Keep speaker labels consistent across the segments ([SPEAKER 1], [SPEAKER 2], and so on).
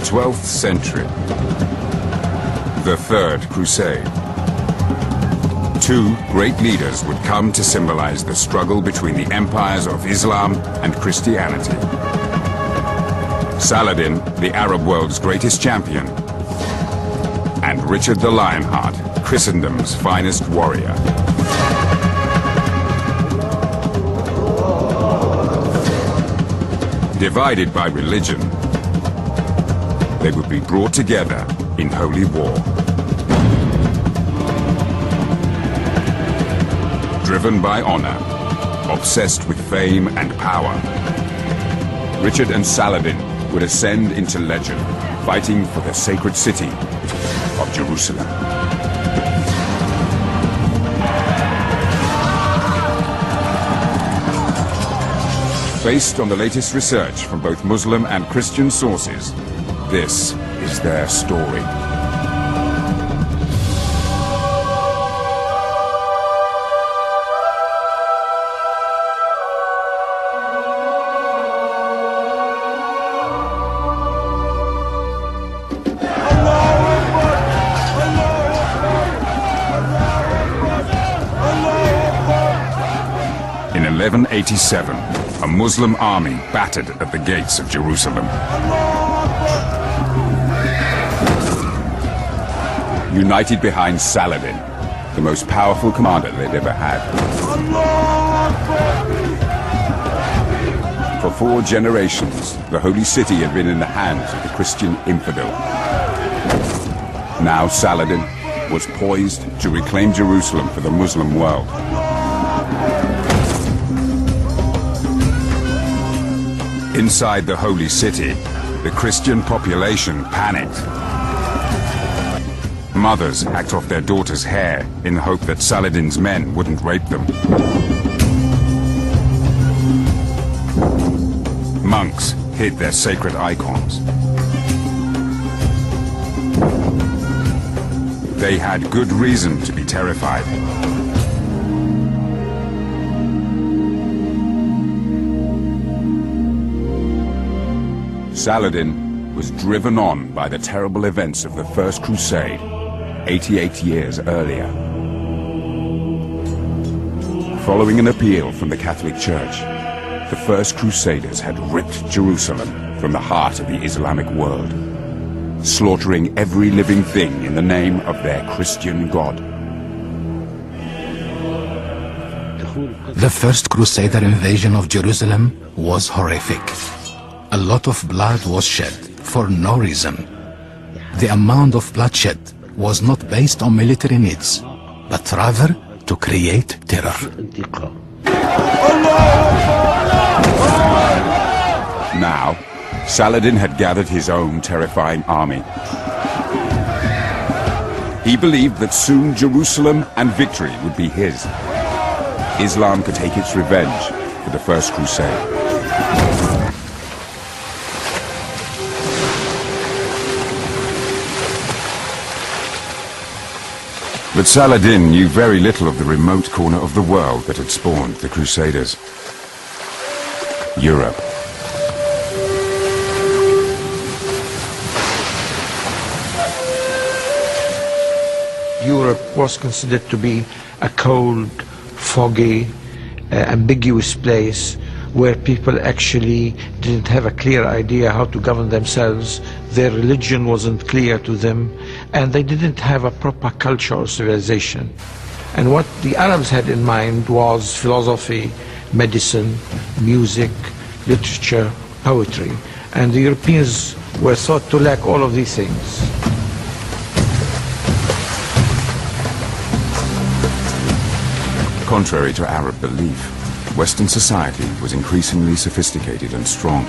[SPEAKER 1] 12th century, the Third Crusade. Two great leaders would come to symbolize the struggle between the empires of Islam and Christianity. Saladin, the Arab world's greatest champion, and Richard the Lionheart, Christendom's finest warrior. Divided by religion, they would be brought together in holy war. Driven by honor, obsessed with fame and power, Richard and Saladin would ascend into legend, fighting for the sacred city of Jerusalem. Based on the latest research from both Muslim and Christian sources, this is their story. In 1187, a Muslim army battered at the gates of Jerusalem. United behind Saladin, the most powerful commander they'd ever had. For 4 generations, the holy city had been in the hands of the Christian infidel. Now Saladin was poised to reclaim Jerusalem for the Muslim world. Inside the holy city, the Christian population panicked. Mothers hacked off their daughters' hair in the hope that Saladin's men wouldn't rape them. Monks hid their sacred icons. They had good reason to be terrified. Saladin was driven on by the terrible events of the First Crusade, 88 years earlier. Following an appeal from the Catholic Church, the First Crusaders had ripped Jerusalem from the heart of the Islamic world, slaughtering every living thing in the name of their Christian God.
[SPEAKER 2] The First Crusader invasion of Jerusalem was horrific. A lot of blood was shed for no reason. The amount of bloodshed was not based on military needs, but rather to create terror.
[SPEAKER 1] Now, Saladin had gathered his own terrifying army. He believed that soon Jerusalem and victory would be his. Islam could take its revenge for the First Crusade. But Saladin knew very little of the remote corner of the world that had spawned the Crusaders. Europe.
[SPEAKER 3] Europe was considered to be a cold, foggy, ambiguous place where people actually didn't have a clear idea how to govern themselves. Their religion wasn't clear to them, and they didn't have a proper culture or civilization. And what the Arabs had in mind was philosophy, medicine, music, literature, poetry. And the Europeans were thought to lack all of these things.
[SPEAKER 1] Contrary to Arab belief, Western society was increasingly sophisticated and strong.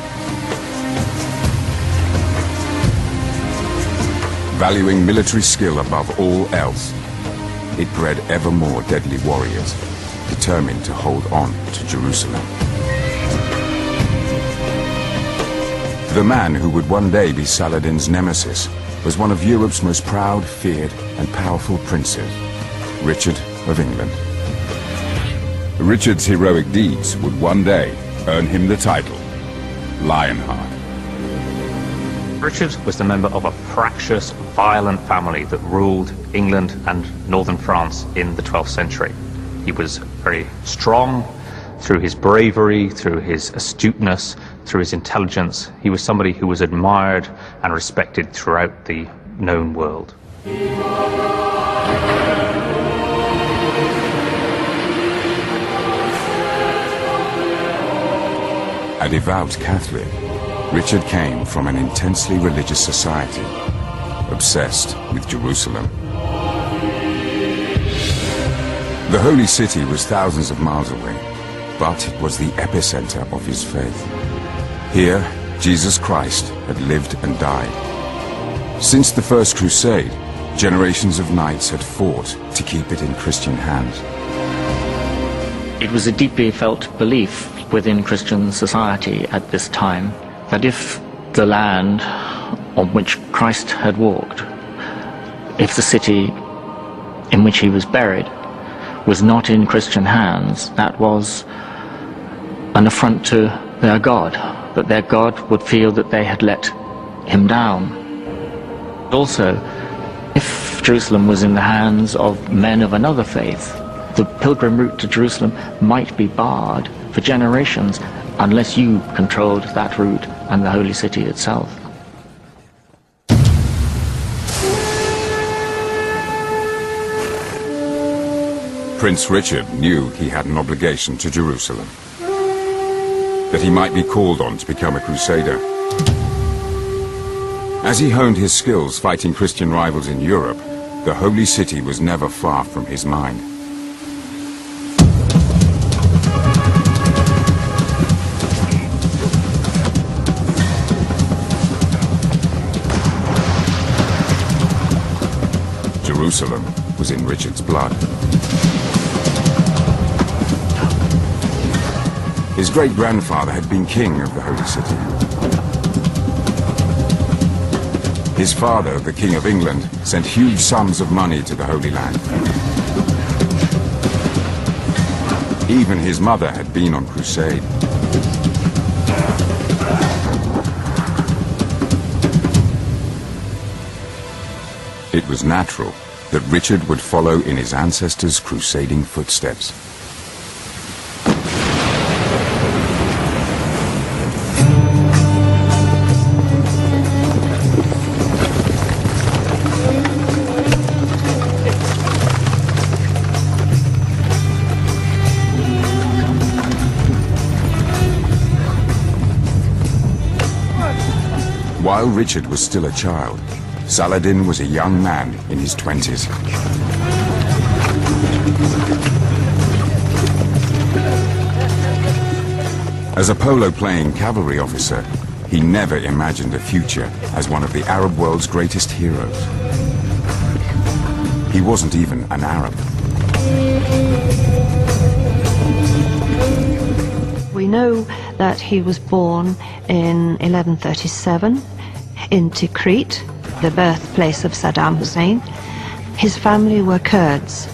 [SPEAKER 1] Valuing military skill above all else, it bred ever more deadly warriors, determined to hold on to Jerusalem. The man who would one day be Saladin's nemesis was one of Europe's most proud, feared, and powerful princes, Richard of England. Richard's heroic deeds would one day earn him the title Lionheart.
[SPEAKER 4] Richard was the member of a fractious, violent family that ruled England and northern France in the 12th century. He was very strong through his bravery, through his astuteness, through his intelligence. He was somebody who was admired and respected throughout the known world.
[SPEAKER 1] A devout Catholic, Richard came from an intensely religious society, obsessed with Jerusalem. The Holy City was thousands of miles away, but it was the epicenter of his faith. Here, Jesus Christ had lived and died. Since the First Crusade, generations of knights had fought to keep it in Christian hands.
[SPEAKER 5] It was a deeply felt belief within Christian society at this time that if the land on which Christ had walked, if the city in which he was buried was not in Christian hands, that was an affront to their God, that their God would feel that they had let him down. Also, if Jerusalem was in the hands of men of another faith, the pilgrim route to Jerusalem might be barred for generations unless you controlled that route and the holy city itself.
[SPEAKER 1] Prince Richard knew he had an obligation to Jerusalem, that he might be called on to become a crusader. As he honed his skills fighting Christian rivals in Europe, the holy city was never far from his mind. Jerusalem was in Richard's blood. His great-grandfather had been king of the Holy City. His father, the King of England, sent huge sums of money to the Holy Land. Even his mother had been on crusade. It was natural that Richard would follow in his ancestors' crusading footsteps. While Richard was still a child, Saladin was a young man in his 20s. As a polo-playing cavalry officer, he never imagined a future as one of the Arab world's greatest heroes. He wasn't even an Arab.
[SPEAKER 6] We know that he was born in 1137 in Tikrit, the birthplace of Saddam Hussein. His family were Kurds.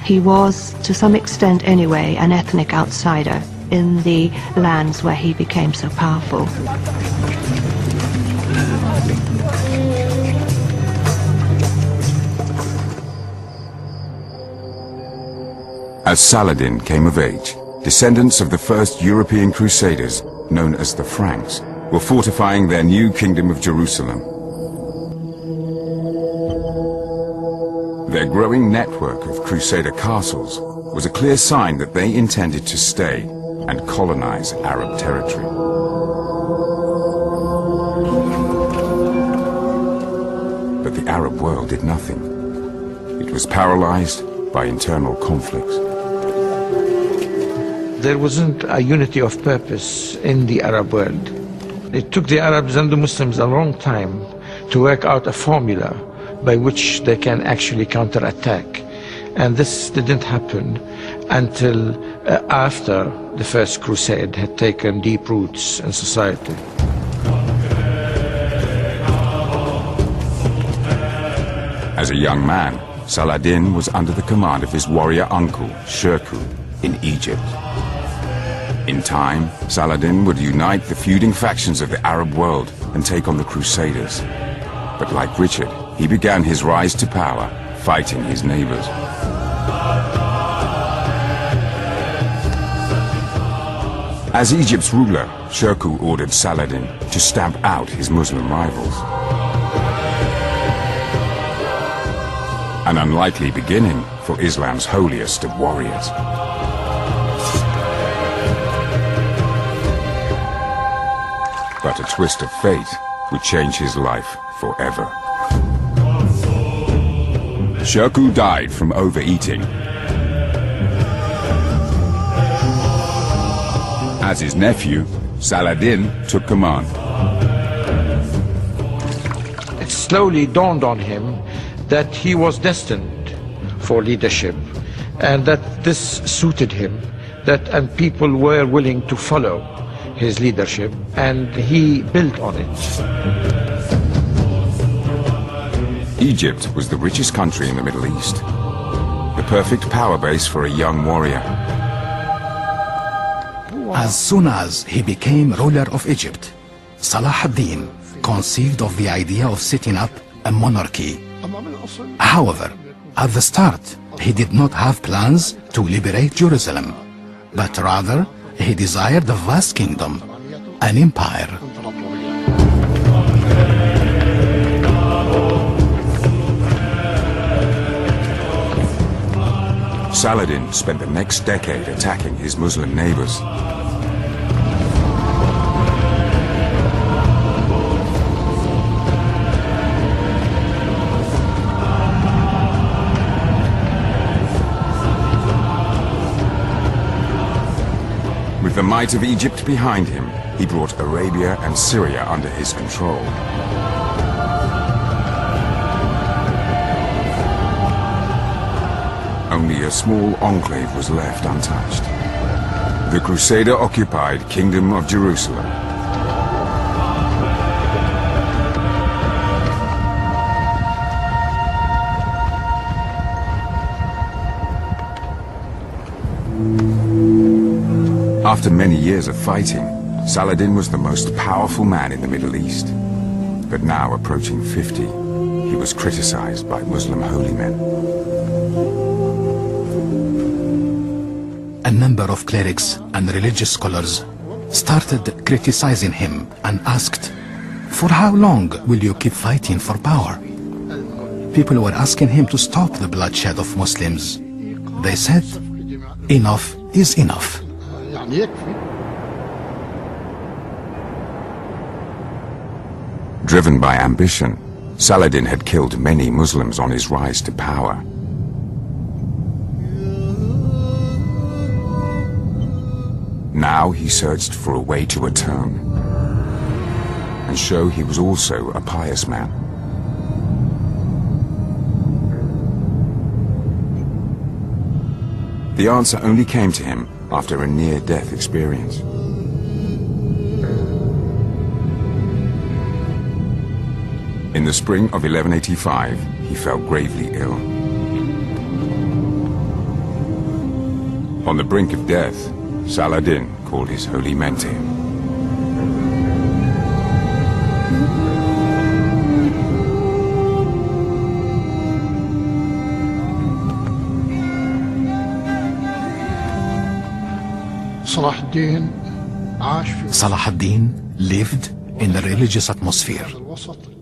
[SPEAKER 6] He was, to some extent anyway, an ethnic outsider in the lands where he became so powerful.
[SPEAKER 1] As Saladin came of age, descendants of the first European crusaders, known as the Franks, were fortifying their new kingdom of Jerusalem. Their growing network of crusader castles was a clear sign that they intended to stay and colonize Arab territory. But the Arab world did nothing. It was paralyzed by internal conflicts.
[SPEAKER 3] There wasn't a unity of purpose in the Arab world. It took the Arabs and the Muslims a long time to work out a formula by which they can actually counterattack. And this didn't happen until after the First Crusade had taken deep roots in society.
[SPEAKER 1] As a young man, Saladin was under the command of his warrior uncle, Shirkuh, in Egypt. In time, Saladin would unite the feuding factions of the Arab world and take on the Crusaders. But like Richard, he began his rise to power, fighting his neighbors. As Egypt's ruler, Shirkuh ordered Saladin to stamp out his Muslim rivals. An unlikely beginning for Islam's holiest of warriors. But a twist of fate would change his life forever. Shirkuh died from overeating. As his nephew, Saladin took command.
[SPEAKER 3] It slowly dawned on him that he was destined for leadership and that this suited him, and people were willing to follow his leadership, and he built on it.
[SPEAKER 1] Egypt was the richest country in the Middle East, the perfect power base for a young warrior.
[SPEAKER 2] As soon as he became ruler of Egypt, Salah ad-Din conceived of the idea of setting up a monarchy. However, at the start, he did not have plans to liberate Jerusalem, but rather he desired a vast kingdom, an empire.
[SPEAKER 1] Saladin spent the next decade attacking his Muslim neighbors. With the might of Egypt behind him, he brought Arabia and Syria under his control. Only a small enclave was left untouched. The Crusader-occupied Kingdom of Jerusalem. After many years of fighting, Saladin was the most powerful man in the Middle East. But now approaching 50, he was criticized by Muslim holy men.
[SPEAKER 2] A number of clerics and religious scholars started criticizing him and asked, "For how long will you keep fighting for power?" People were asking him to stop the bloodshed of Muslims. They said, "Enough is enough."
[SPEAKER 1] Driven by ambition, Saladin had killed many Muslims on his rise to power. Now he searched for a way to atone and show he was also a pious man. The answer only came to him after a near-death experience. In the spring of 1185, he fell gravely ill. On the brink of death, Saladin called his holy men to him.
[SPEAKER 2] Salah ad-Din lived in a religious atmosphere.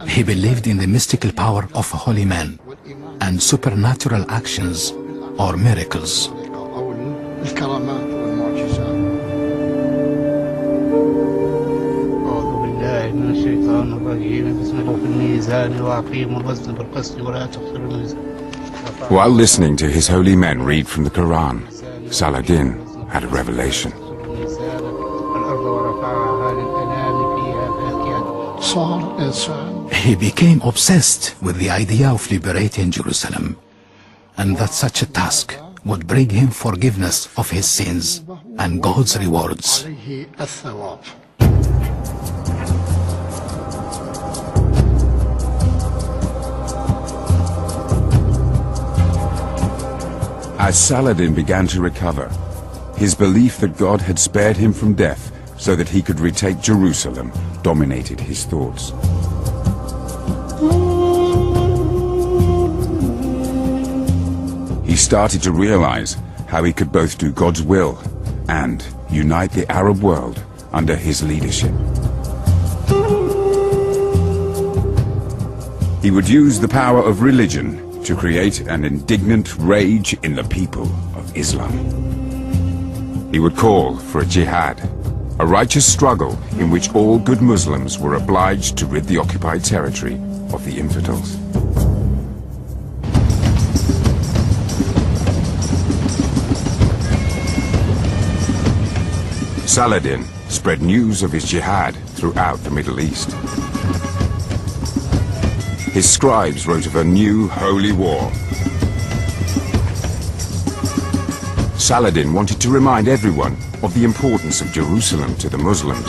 [SPEAKER 2] He believed in the mystical power of holy men and supernatural actions or miracles.
[SPEAKER 1] While listening to his holy men read from the Quran, Saladin had a revelation.
[SPEAKER 2] He became obsessed with the idea of liberating Jerusalem, and that such a task would bring him forgiveness of his sins and God's rewards.
[SPEAKER 1] As Saladin began to recover, His belief that God had spared him from death so that he could retake Jerusalem dominated his thoughts. He started to realize how he could both do God's will and unite the Arab world under his leadership. He would use the power of religion to create an indignant rage in the people of Islam. He would call for a jihad, a righteous struggle in which all good Muslims were obliged to rid the occupied territory of the infidels. Saladin spread news of his jihad throughout the Middle East. His scribes wrote of a new holy war. Saladin wanted to remind everyone of the importance of Jerusalem to the Muslims.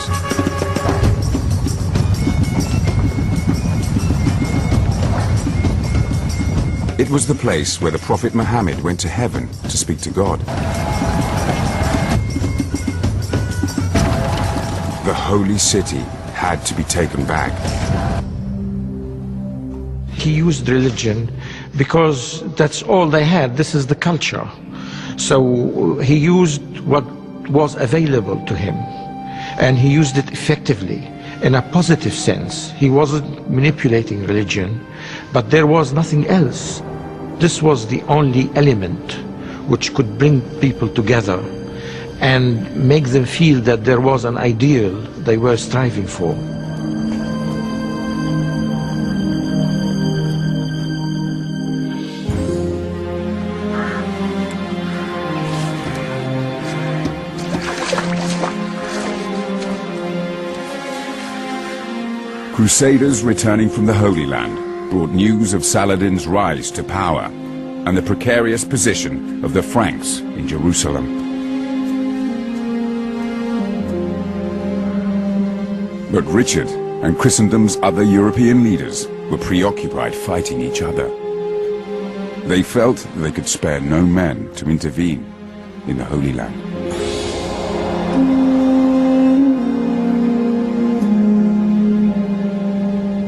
[SPEAKER 1] It was the place where the Prophet Muhammad went to heaven to speak to God. The holy city had to be taken back.
[SPEAKER 3] He used religion because that's all they had. This is the culture. So he used what was available to him, and he used it effectively in a positive sense. He wasn't manipulating religion, but there was nothing else. This was the only element which could bring people together and make them feel that there was an ideal they were striving for.
[SPEAKER 1] Crusaders returning from the Holy Land brought news of Saladin's rise to power and the precarious position of the Franks in Jerusalem. But Richard and Christendom's other European leaders were preoccupied fighting each other. They felt that they could spare no men to intervene in the Holy Land.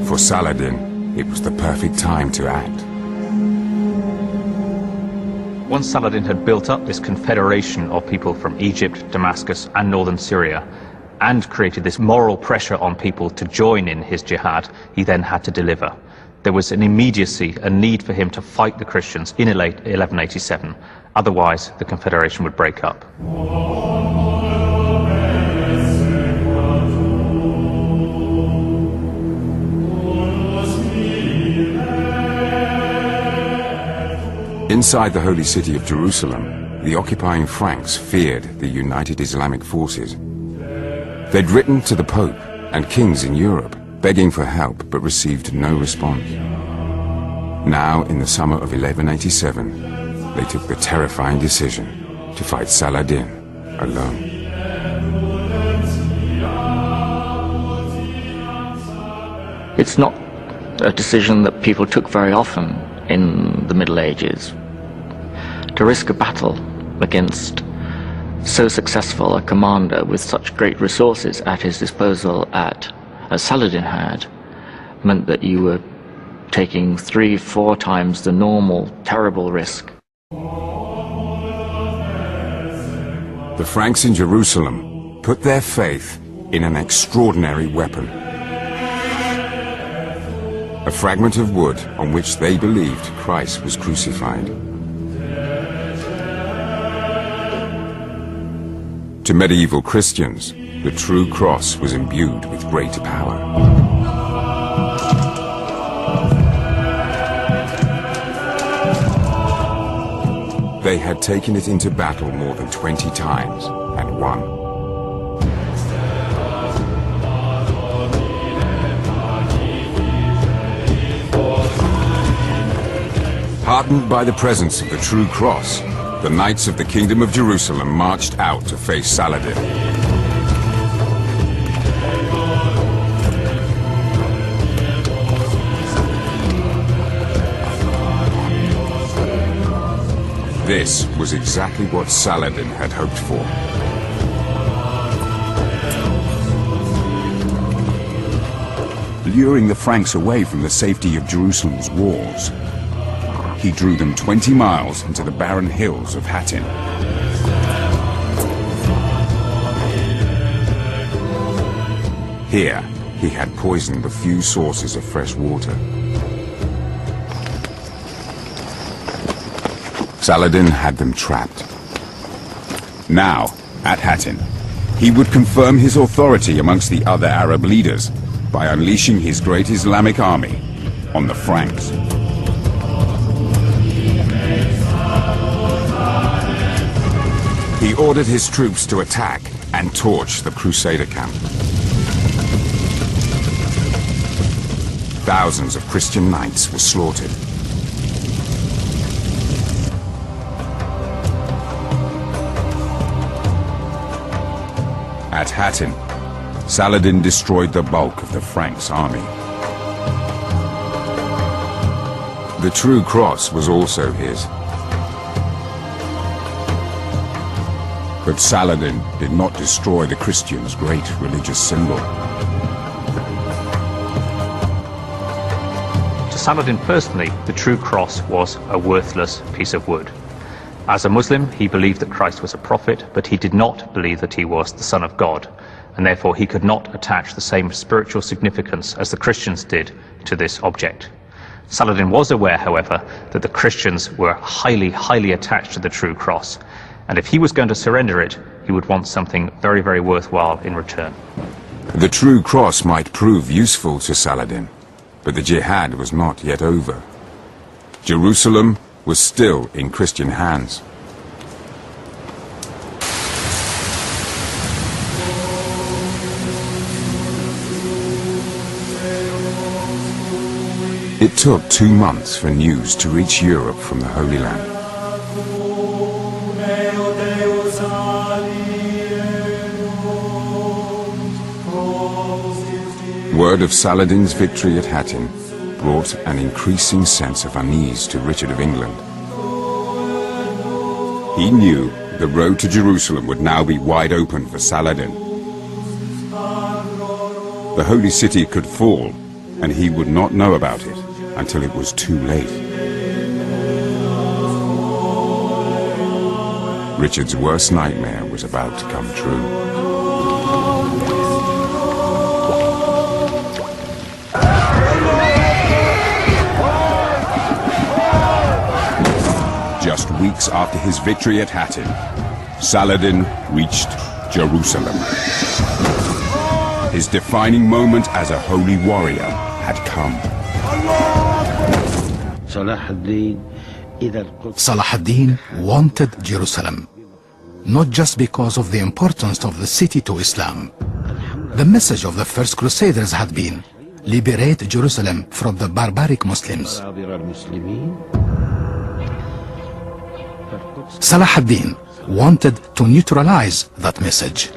[SPEAKER 1] For Saladin, it was the perfect time to act.
[SPEAKER 4] Once Saladin had built up this confederation of people from Egypt, Damascus and northern Syria, and created this moral pressure on people to join in his jihad, he then had to deliver. There was an immediacy, a need for him to fight the Christians in 1187, otherwise the confederation would break up.
[SPEAKER 1] Inside the holy city of Jerusalem, the occupying Franks feared the united Islamic forces. They'd written to the Pope and kings in Europe, begging for help, but received no response. Now, in the summer of 1187, they took the terrifying decision to fight Saladin alone.
[SPEAKER 5] It's not a decision that people took very often in the Middle Ages. To risk a battle against so successful a commander with such great resources at his disposal as Saladin had, meant that you were taking 3-4 times the normal terrible risk.
[SPEAKER 1] The Franks in Jerusalem put their faith in an extraordinary weapon. A fragment of wood on which they believed Christ was crucified. To medieval Christians, the true cross was imbued with great power. They had taken it into battle more than 20 times and won. Heartened by the presence of the true cross, the Knights of the Kingdom of Jerusalem marched out to face Saladin. This was exactly what Saladin had hoped for. Luring the Franks away from the safety of Jerusalem's walls, he drew them 20 miles into the barren hills of Hattin. Here, he had poisoned the few sources of fresh water. Saladin had them trapped. Now, at Hattin, he would confirm his authority amongst the other Arab leaders by unleashing his great Islamic army on the Franks. He ordered his troops to attack and torch the Crusader camp. Thousands of Christian knights were slaughtered. At Hattin, Saladin destroyed the bulk of the Franks' army. The true cross was also his. But Saladin did not destroy the Christians' great religious symbol.
[SPEAKER 4] Saladin personally, the true cross was a worthless piece of wood. As a Muslim, he believed that Christ was a prophet, but he did not believe that he was the Son of God, and therefore he could not attach the same spiritual significance as the Christians did to this object. Saladin was aware, however, that the Christians were highly, highly attached to the true cross, and if he was going to surrender it, he would want something very, very worthwhile in return.
[SPEAKER 1] The true cross might prove useful to Saladin, but the jihad was not yet over. Jerusalem was still in Christian hands. It took 2 months for news to reach Europe from the Holy Land. Word of Saladin's victory at Hattin brought an increasing sense of unease to Richard of England. He knew the road to Jerusalem would now be wide open for Saladin. The holy city could fall, and he would not know about it until it was too late. Richard's worst nightmare was about to come true. Just weeks after his victory at Hattin, Saladin reached Jerusalem. His defining moment as a holy warrior had come.
[SPEAKER 2] Saladin wanted Jerusalem, not just because of the importance of the city to Islam. The message of the first Crusaders had been, liberate Jerusalem from the barbaric Muslims. Saladin wanted to neutralize that message.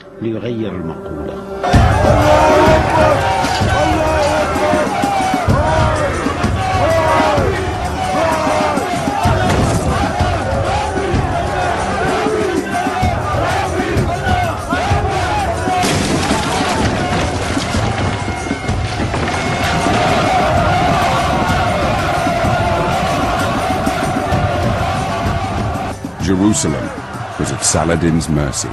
[SPEAKER 1] Jerusalem was at Saladin's mercy.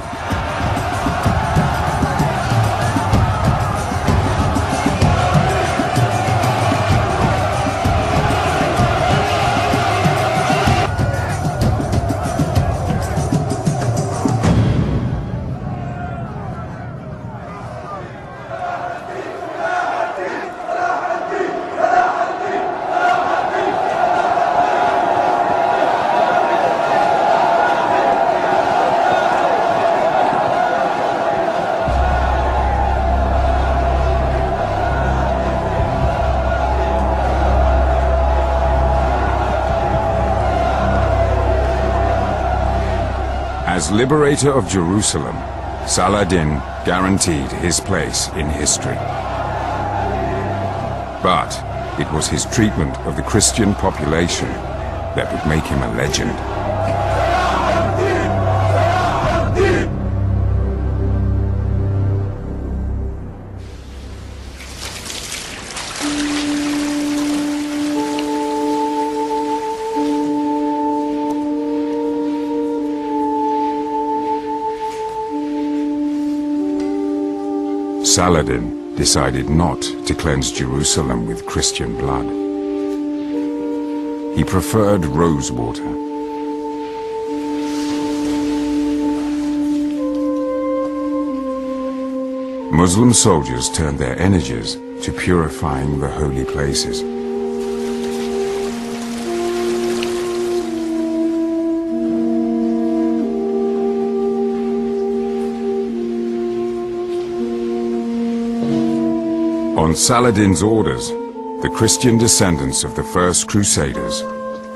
[SPEAKER 1] As liberator of Jerusalem, Saladin guaranteed his place in history. But it was his treatment of the Christian population that would make him a legend. Saladin decided not to cleanse Jerusalem with Christian blood. He preferred rose water. Muslim soldiers turned their energies to purifying the holy places. On Saladin's orders, the Christian descendants of the first Crusaders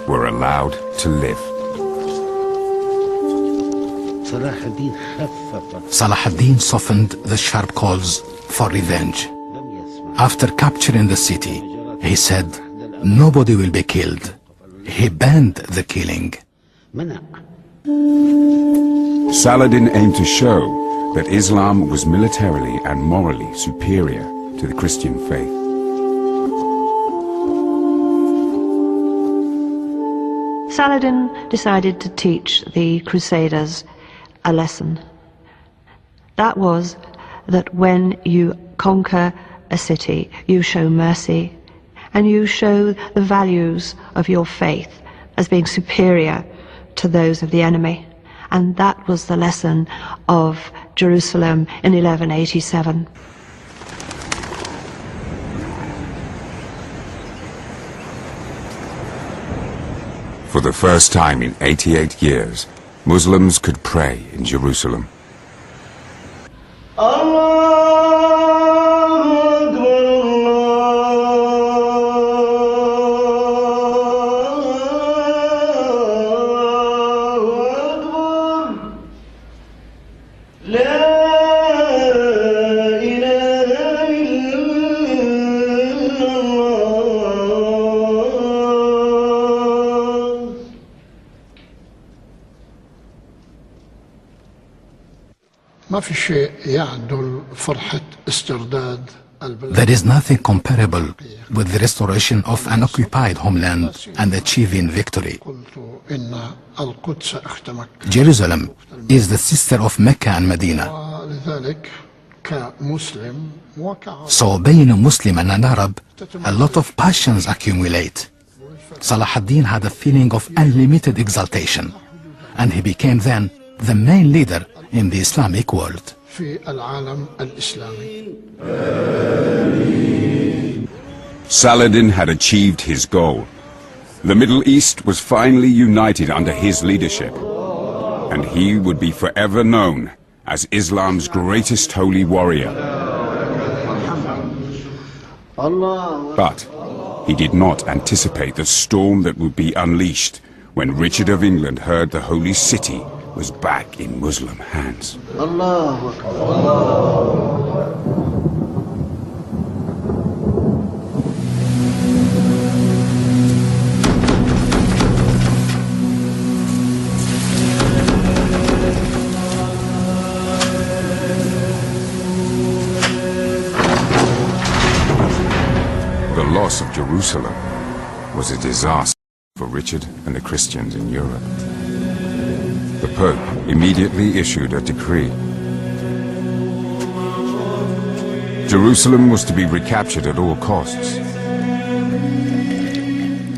[SPEAKER 1] were allowed to live.
[SPEAKER 2] Saladin softened the sharp calls for revenge. After capturing the city, he said, nobody will be killed. He banned the killing.
[SPEAKER 1] Saladin aimed to show that Islam was militarily and morally superior to the Christian faith.
[SPEAKER 6] Saladin decided to teach the Crusaders a lesson. That was that when you conquer a city, you show mercy and you show the values of your faith as being superior to those of the enemy. And that was the lesson of Jerusalem in 1187.
[SPEAKER 1] For the first time in 88 years, Muslims could pray in Jerusalem.
[SPEAKER 2] There is nothing comparable with the restoration of an occupied homeland and achieving victory. Jerusalem is the sister of Mecca and Medina. So being a Muslim and an Arab, a lot of passions accumulate. Saladin had a feeling of unlimited exaltation, and he became then the main leader in the Islamic world.
[SPEAKER 1] Saladin had achieved his goal. The Middle East was finally united under his leadership, and he would be forever known as Islam's greatest holy warrior. But he did not anticipate the storm that would be unleashed when Richard of England heard the holy city was back in Muslim hands. The loss of Jerusalem was a disaster for Richard and the Christians in Europe. The Pope immediately issued a decree. Jerusalem was to be recaptured at all costs.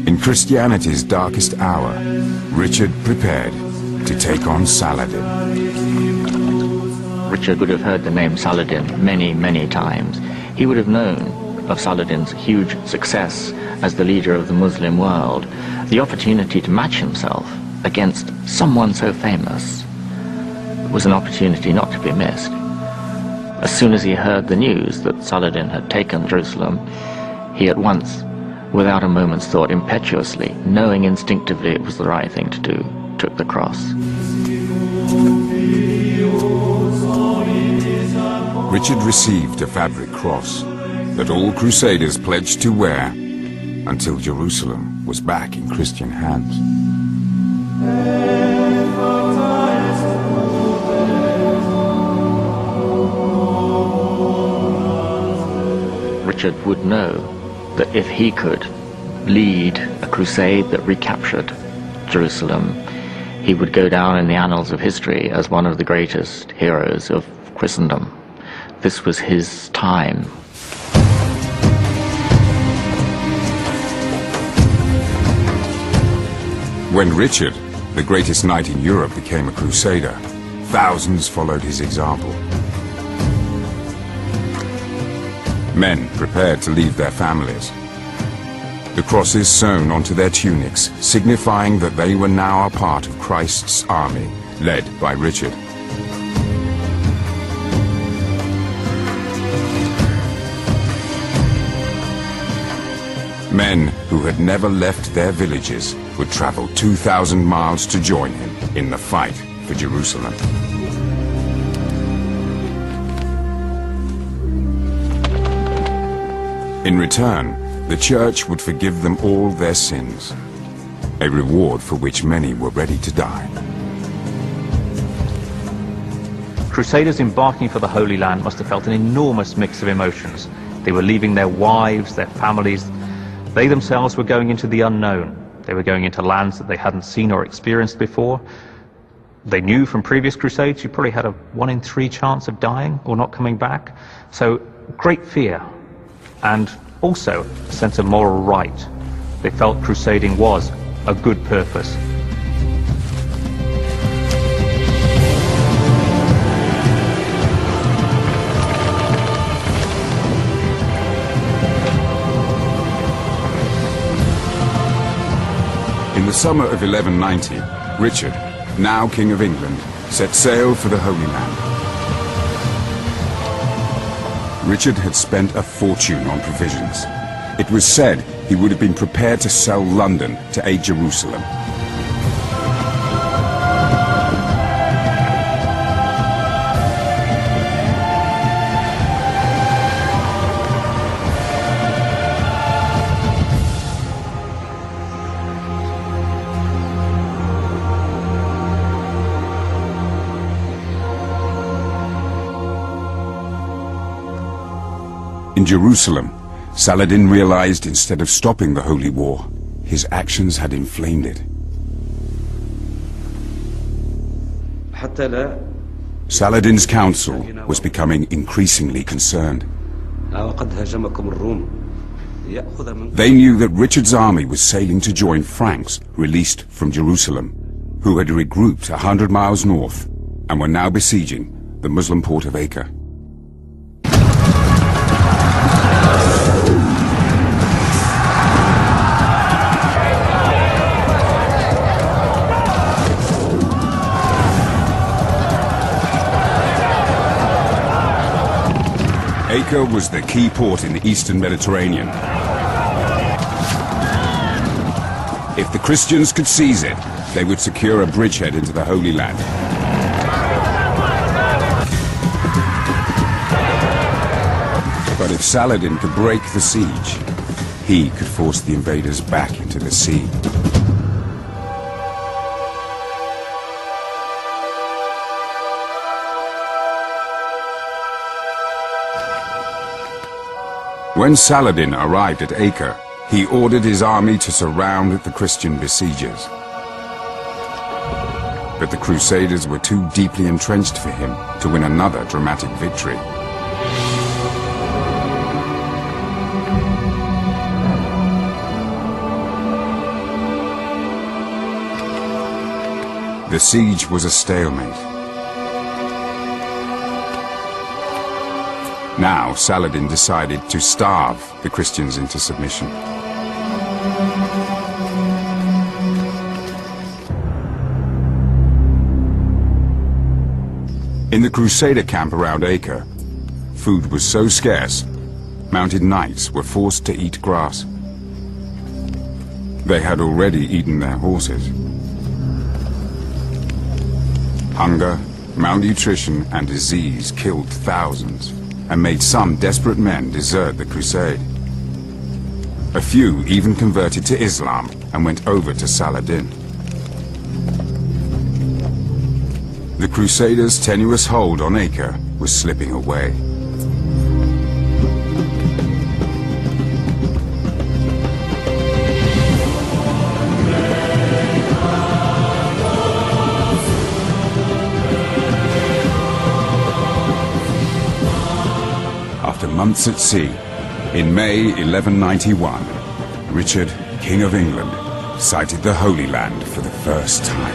[SPEAKER 1] In Christianity's darkest hour, Richard prepared to take on Saladin.
[SPEAKER 5] Richard would have heard the name Saladin many, many times. He would have known of Saladin's huge success as the leader of the Muslim world, the opportunity to match himself against someone so famous was an opportunity not to be missed. As soon as he heard the news that Saladin had taken Jerusalem, he at once, without a moment's thought, impetuously, knowing instinctively it was the right thing to do, took the cross.
[SPEAKER 1] Richard received a fabric cross that all Crusaders pledged to wear until Jerusalem was back in Christian hands.
[SPEAKER 5] Richard would know that if he could lead a crusade that recaptured Jerusalem, he would go down in the annals of history as one of the greatest heroes of Christendom. this was his time.
[SPEAKER 1] When Richard, the greatest knight in Europe, became a crusader, thousands followed his example. Men prepared to leave their families. The crosses sewn onto their tunics, signifying that they were now a part of Christ's army, led by Richard. Men who had never left their villages would travel 2,000 miles to join him in the fight for Jerusalem. In return, the Church would forgive them all their sins, a reward for which many were ready to die.
[SPEAKER 4] Crusaders embarking for the Holy Land must have felt an enormous mix of emotions. They were leaving their wives, their families. They themselves were going into the unknown. They were going into lands that they hadn't seen or experienced before. They knew from previous crusades you probably had a 1 in 3 chance of dying or not coming back. So great fear, and also a sense of moral right. They felt crusading was a good purpose.
[SPEAKER 1] In the summer of 1190, Richard, now King of England, set sail for the Holy Land. Richard had spent a fortune on provisions. It was said he would have been prepared to sell London to aid Jerusalem. In Jerusalem, Saladin realized instead of stopping the Holy War, his actions had inflamed it. Saladin's council was becoming increasingly concerned. They knew that Richard's army was sailing to join Franks released from Jerusalem, who had regrouped 100 miles north and were now besieging the Muslim port of Acre. Acre was the key port in the eastern Mediterranean. If the Christians could seize it, they would secure a bridgehead into the Holy Land. But if Saladin could break the siege, he could force the invaders back into the sea. When Saladin arrived at Acre, he ordered his army to surround the Christian besiegers. But the Crusaders were too deeply entrenched for him to win another dramatic victory. The siege was a stalemate. Now Saladin decided to starve the Christians into submission. In the Crusader camp around Acre, food was so scarce, mounted knights were forced to eat grass. They had already eaten their horses. Hunger, malnutrition, and disease killed thousands and made some desperate men desert the crusade. A few even converted to Islam and went over to Saladin. The Crusaders' tenuous hold on Acre was slipping away. after months at sea, in May 1191, Richard, King of England, sighted the Holy Land for the first time.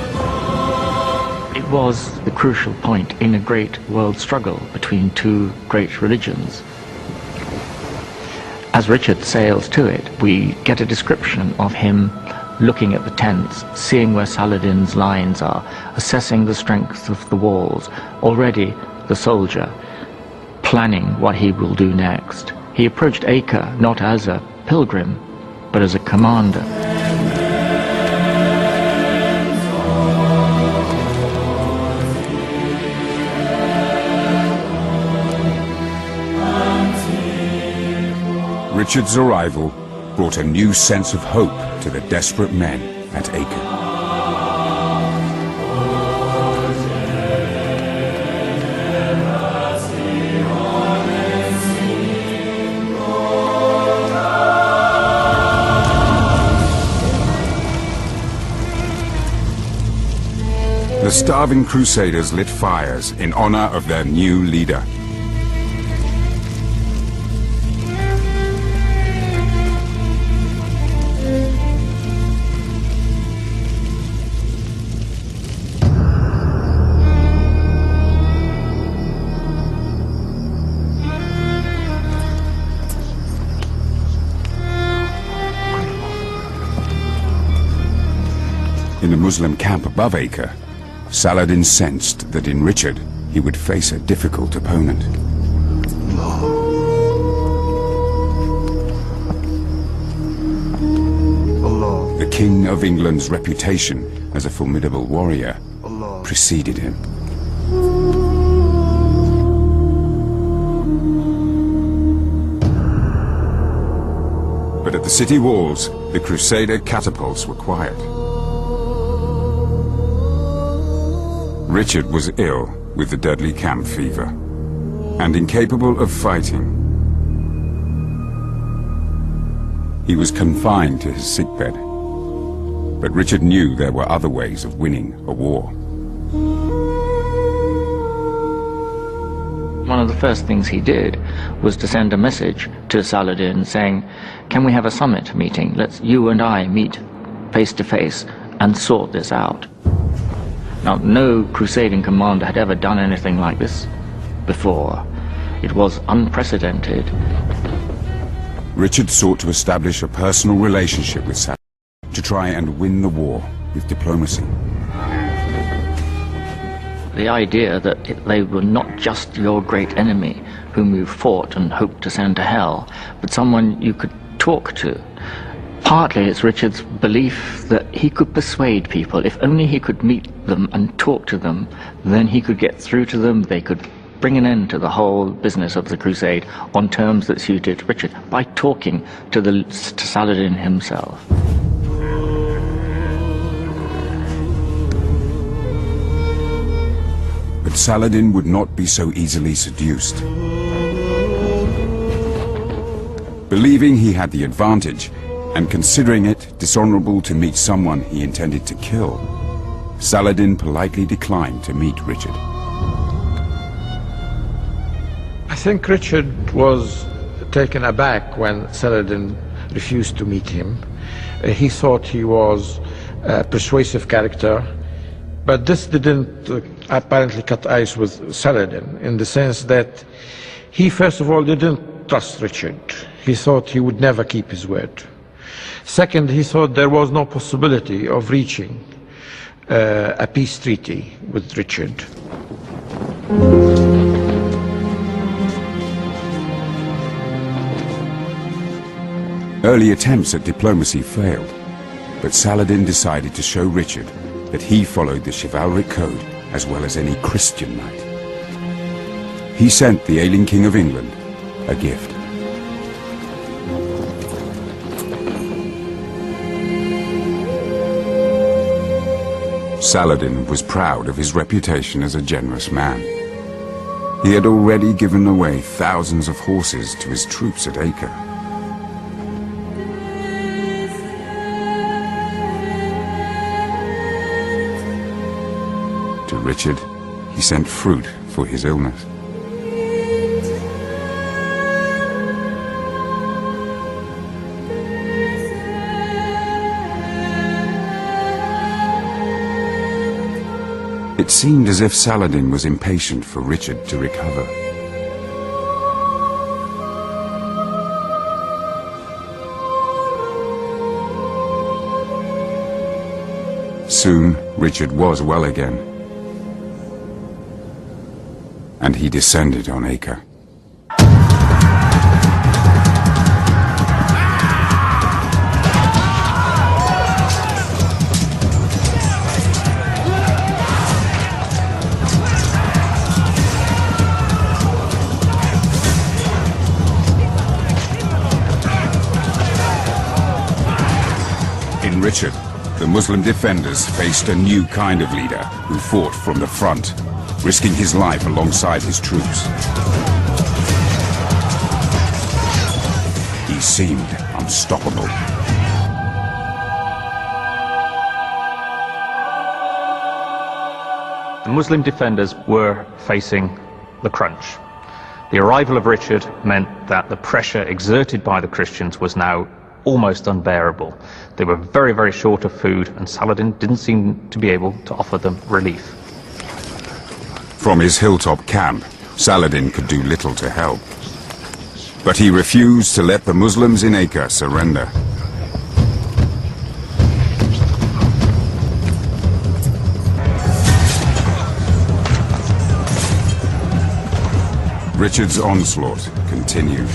[SPEAKER 5] It was the crucial point in a great world struggle between two great religions. As Richard sails to it, we get a description of him looking at the tents, seeing where Saladin's lines are, assessing the strength of the walls, already the soldier, planning what he will do next. He approached Acre not as a pilgrim, but as a commander.
[SPEAKER 1] Richard's arrival brought a new sense of hope to the desperate men at Acre. The starving crusaders lit fires in honor of their new leader. In the Muslim camp above Acre, Saladin sensed that in Richard he would face a difficult opponent. The King of England's reputation as a formidable warrior preceded him. But at the city walls, the Crusader catapults were quiet. Richard was ill with the deadly camp fever and incapable of fighting. He was confined to his sickbed, but Richard knew there were other ways of winning a war.
[SPEAKER 5] One of the first things he did was to send a message to Saladin saying, "Can we have a summit meeting? Let's you and I meet face to face and sort this out." Now, no crusading commander had ever done anything like this before. It was unprecedented.
[SPEAKER 1] Richard sought to establish a personal relationship with Saladin to try and win the war with diplomacy.
[SPEAKER 5] The idea that they were not just your great enemy whom you fought and hoped to send to hell, but someone you could talk to. Partly it's Richard's belief that he could persuade people. If only he could meet them and talk to them, then he could get through to them. They could bring an end to the whole business of the crusade on terms that suited Richard by talking to Saladin himself.
[SPEAKER 1] But Saladin would not be so easily seduced. Believing he had the advantage, and considering it dishonorable to meet someone he intended to kill, Saladin politely declined to meet Richard.
[SPEAKER 3] I think Richard was taken aback when Saladin refused to meet him. He thought he was a persuasive character, but this didn't apparently cut ice with Saladin, in the sense that he first of all didn't trust Richard. He thought he would never keep his word. Second, he thought there was no possibility of reaching a peace treaty with Richard.
[SPEAKER 1] Early attempts at diplomacy failed, but Saladin decided to show Richard that he followed the chivalric code as well as any Christian knight. He sent the ailing King of England a gift. Saladin was proud of his reputation as a generous man. He had already given away thousands of horses to his troops at Acre. To Richard, he sent fruit for his illness. It seemed as if Saladin was impatient for Richard to recover. Soon, Richard was well again, and he descended on Acre. In Richard, the Muslim defenders faced a new kind of leader who fought from the front, risking his life alongside his troops. He seemed unstoppable.
[SPEAKER 4] The Muslim defenders were facing the crunch. The arrival of Richard meant that the pressure exerted by the Christians was now almost unbearable. They were very, very short of food, and Saladin didn't seem to be able to offer them relief.
[SPEAKER 1] From his hilltop camp, Saladin could do little to help. But he refused to let the Muslims in Acre surrender. Richard's onslaught continued.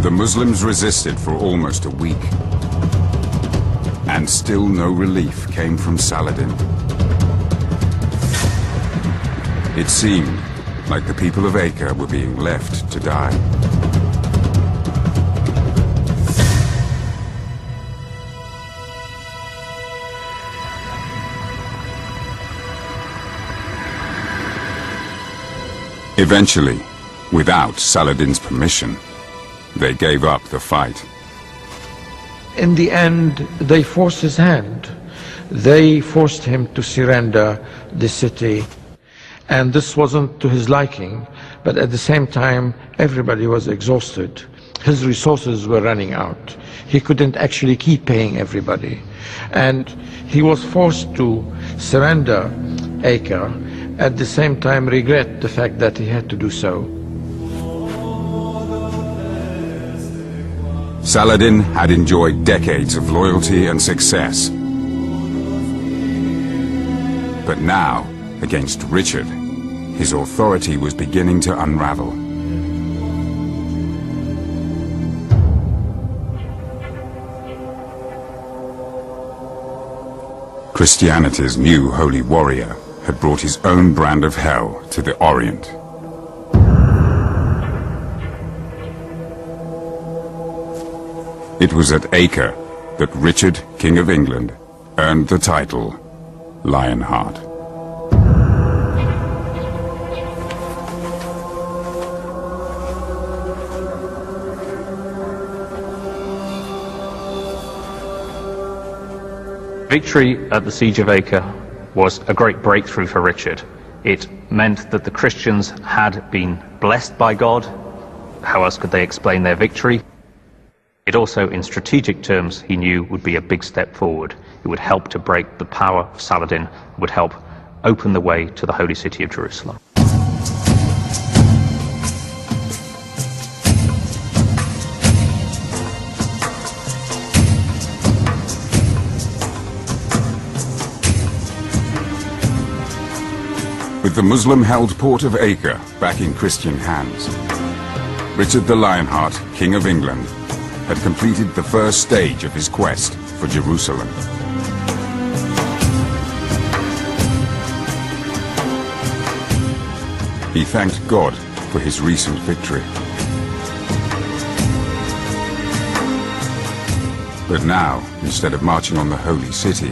[SPEAKER 1] The Muslims resisted for almost a week, and still no relief came from Saladin. It seemed like the people of Acre were being left to die. Eventually, without Saladin's permission, they gave up the fight.
[SPEAKER 3] In the end, they forced his hand. They forced him to surrender the city. And this wasn't to his liking, but at the same time, everybody was exhausted. His resources were running out. He couldn't actually keep paying everybody. And he was forced to surrender Acre, at the same time regret the fact that he had to do so.
[SPEAKER 1] Saladin had enjoyed decades of loyalty and success. But now, against Richard, his authority was beginning to unravel. Christianity's new holy warrior had brought his own brand of hell to the Orient. It was at Acre that Richard, King of England, earned the title Lionheart.
[SPEAKER 4] Victory at the Siege of Acre was a great breakthrough for Richard. It meant that the Christians had been blessed by God. How else could they explain their victory? It also, in strategic terms, he knew would be a big step forward. It would help to break the power of Saladin, it would help open the way to the holy city of Jerusalem.
[SPEAKER 1] With the Muslim-held port of Acre back in Christian hands, Richard the Lionheart, King of England, had completed the first stage of his quest for Jerusalem. He thanked God for his recent victory. But now, instead of marching on the holy city,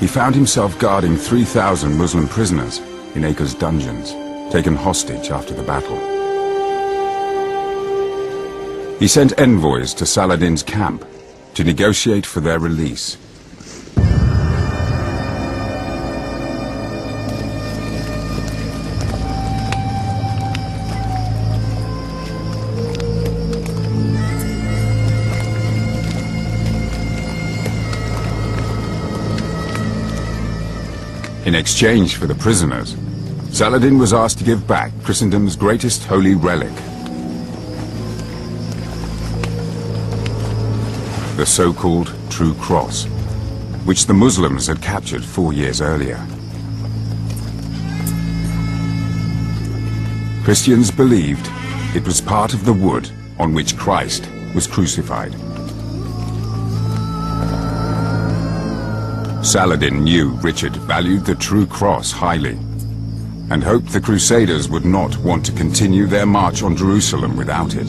[SPEAKER 1] he found himself guarding 3,000 Muslim prisoners in Acre's dungeons, taken hostage after the battle. He sent envoys to Saladin's camp to negotiate for their release. In exchange for the prisoners, Saladin was asked to give back Christendom's greatest holy relic, the so-called True Cross, which the Muslims had captured 4 years earlier. Christians believed it was part of the wood on which Christ was crucified. Saladin knew Richard valued the True Cross highly, and hoped the Crusaders would not want to continue their march on Jerusalem without it.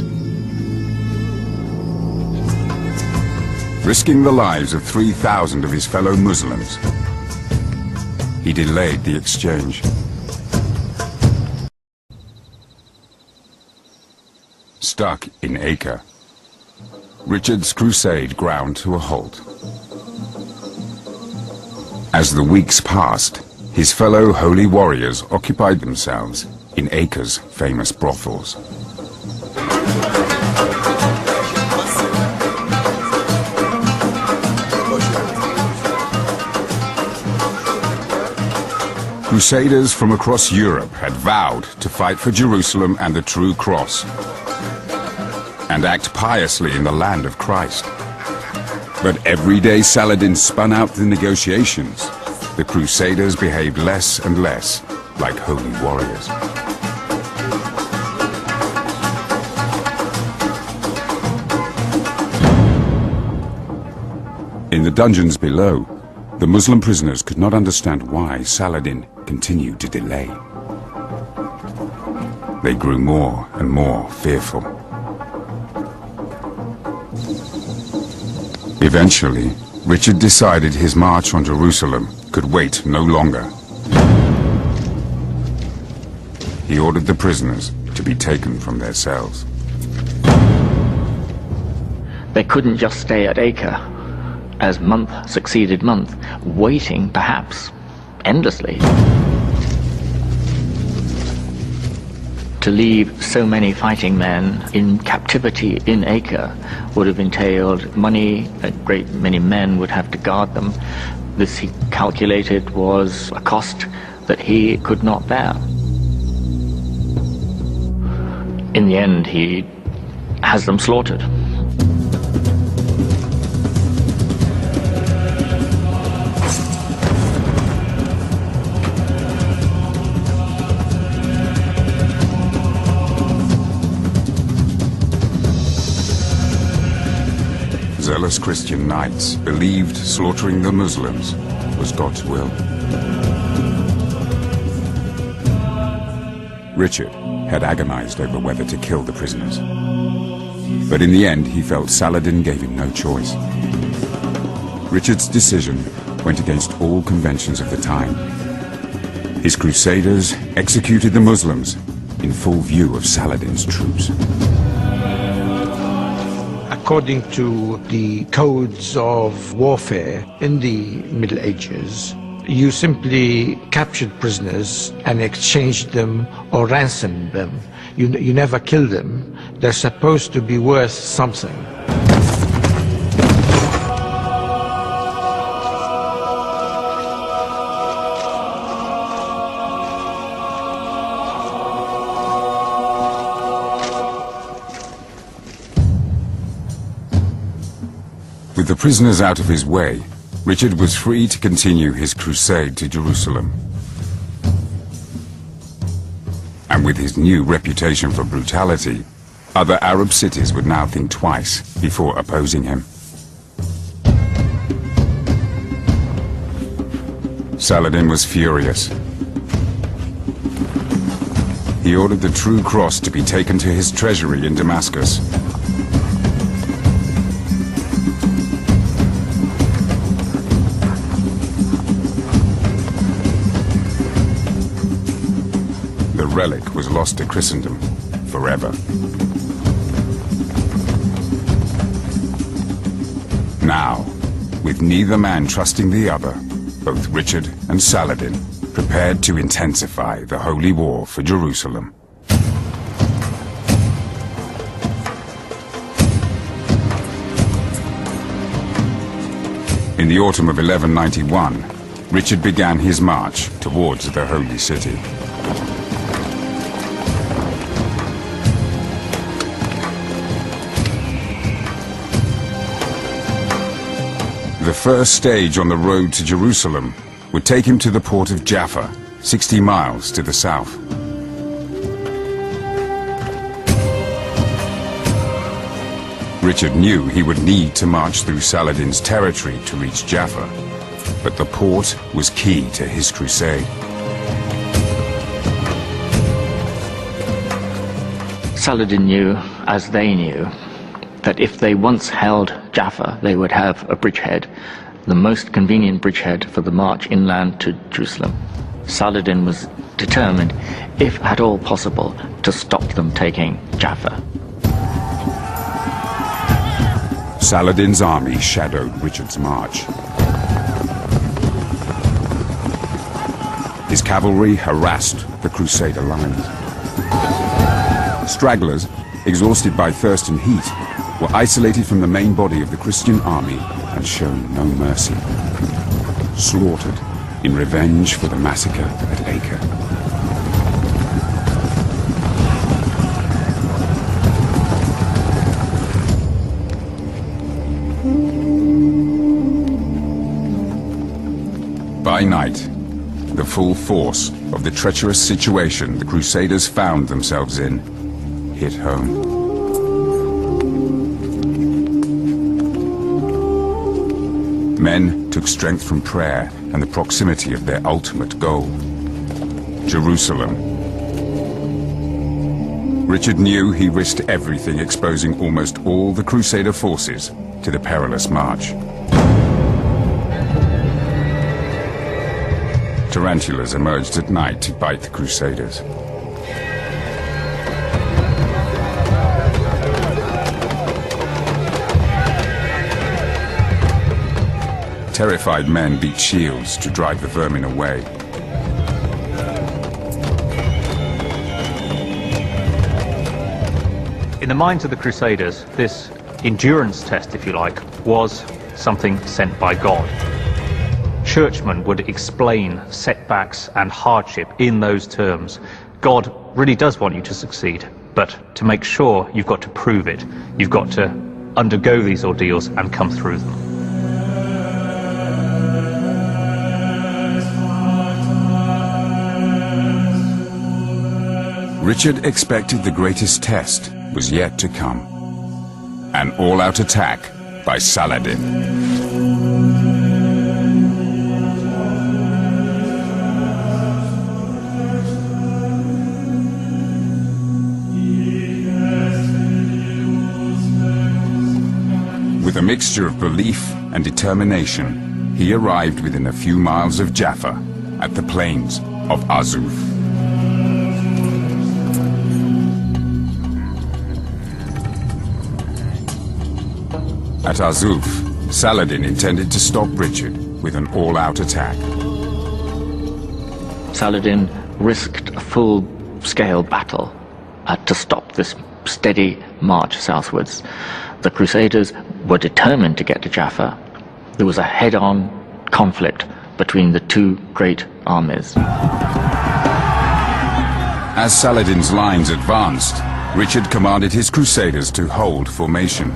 [SPEAKER 1] Risking the lives of 3,000 of his fellow Muslims, he delayed the exchange. Stuck in Acre, Richard's crusade ground to a halt. As the weeks passed, his fellow holy warriors occupied themselves in Acre's famous brothels. Crusaders from across Europe had vowed to fight for Jerusalem and the True Cross, and act piously in the land of Christ. But every day Saladin spun out the negotiations, the Crusaders behaved less and less like holy warriors. In the dungeons below, the Muslim prisoners could not understand why Saladin continued to delay. They grew more and more fearful. Eventually, Richard decided his march on Jerusalem could wait no longer. He ordered the prisoners to be taken from their cells.
[SPEAKER 5] They couldn't just stay at Acre, as month succeeded month, waiting, perhaps, endlessly. To leave so many fighting men in captivity in Acre would have entailed money. A great many men would have to guard them. This, he calculated, was a cost that he could not bear. In the end, he has them slaughtered.
[SPEAKER 1] Zealous Christian knights believed slaughtering the Muslims was God's will. Richard had agonized over whether to kill the prisoners. But in the end, he felt Saladin gave him no choice. Richard's decision went against all conventions of the time. His crusaders executed the Muslims in full view of Saladin's troops.
[SPEAKER 3] According to the codes of warfare in the Middle Ages, you simply captured prisoners and exchanged them or ransomed them. You never killed them. They're supposed to be worth something.
[SPEAKER 1] With the prisoners out of his way, Richard was free to continue his crusade to Jerusalem. And with his new reputation for brutality, other Arab cities would now think twice before opposing him. Saladin was furious. He ordered the True Cross to be taken to his treasury in Damascus. The relic was lost to Christendom forever. Now, with neither man trusting the other, both Richard and Saladin prepared to intensify the holy war for Jerusalem. In the autumn of 1191, Richard began his march towards the Holy City. The first stage on the road to Jerusalem would take him to the port of Jaffa, 60 miles to the south. Richard knew he would need to march through Saladin's territory to reach Jaffa, but the port was key to his crusade.
[SPEAKER 5] Saladin knew, as they knew, that if they once held Jaffa, they would have a bridgehead, the most convenient bridgehead for the march inland to Jerusalem. Saladin was determined, if at all possible, to stop them taking Jaffa.
[SPEAKER 1] Saladin's army shadowed Richard's march. His cavalry harassed the Crusader lines. Stragglers, exhausted by thirst and heat, were isolated from the main body of the Christian army and shown no mercy. Slaughtered in revenge for the massacre at Acre. By night, the full force of the treacherous situation the Crusaders found themselves in hit home. Men took strength from prayer and the proximity of their ultimate goal, Jerusalem. Richard knew he risked everything, exposing almost all the Crusader forces to the perilous march. Tarantulas emerged at night to bite the Crusaders. Terrified men beat shields to drive the vermin away.
[SPEAKER 4] In the minds of the Crusaders, this endurance test, if you like, was something sent by God. Churchmen would explain setbacks and hardship in those terms. God really does want you to succeed, but to make sure, you've got to prove it. You've got to undergo these ordeals and come through them.
[SPEAKER 1] Richard expected the greatest test was yet to come. An all-out attack by Saladin. With a mixture of belief and determination, he arrived within a few miles of Jaffa at the plains of Azuf. At Azuf, Saladin intended to stop Richard with an all-out attack.
[SPEAKER 5] Saladin risked a full-scale battle to stop this steady march southwards. The Crusaders were determined to get to Jaffa. There was a head-on conflict between the two great armies.
[SPEAKER 1] As Saladin's lines advanced, Richard commanded his Crusaders to hold formation.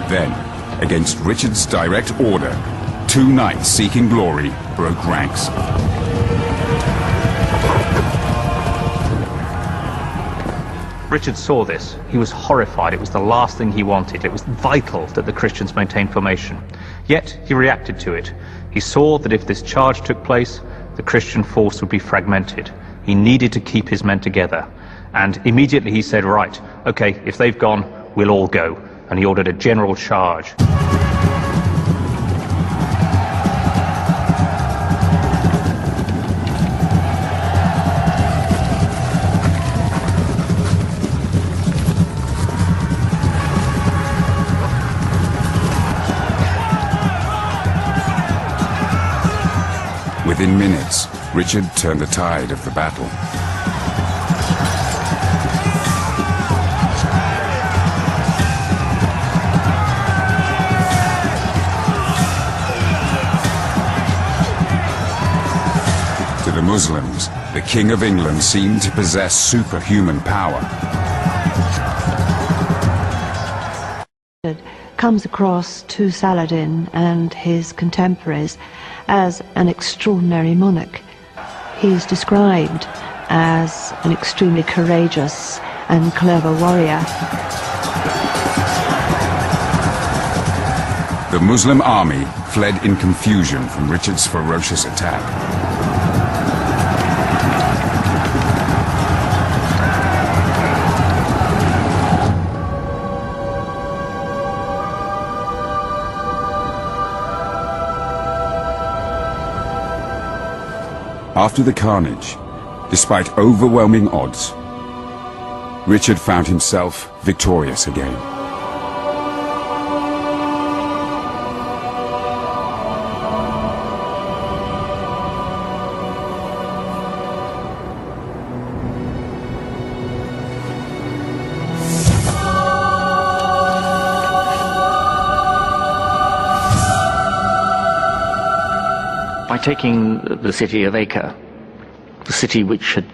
[SPEAKER 1] Then, against Richard's direct order, two knights seeking glory broke ranks.
[SPEAKER 4] Richard saw this. He was horrified. It was the last thing he wanted. It was vital that the Christians maintain formation. Yet, he reacted to it. He saw that if this charge took place, the Christian force would be fragmented. He needed to keep his men together. And immediately he said, right, okay, if they've gone, we'll all go. And he ordered a general charge.
[SPEAKER 1] Within minutes, Richard turned the tide of the battle. To the Muslims, the King of England seemed to possess superhuman power.
[SPEAKER 6] Comes across to Saladin and his contemporaries as an extraordinary monarch. He's described as an extremely courageous and clever warrior.
[SPEAKER 1] The Muslim army fled in confusion from Richard's ferocious attack. After the carnage, despite overwhelming odds, Richard found himself victorious again.
[SPEAKER 5] By taking the city of Acre, the city which had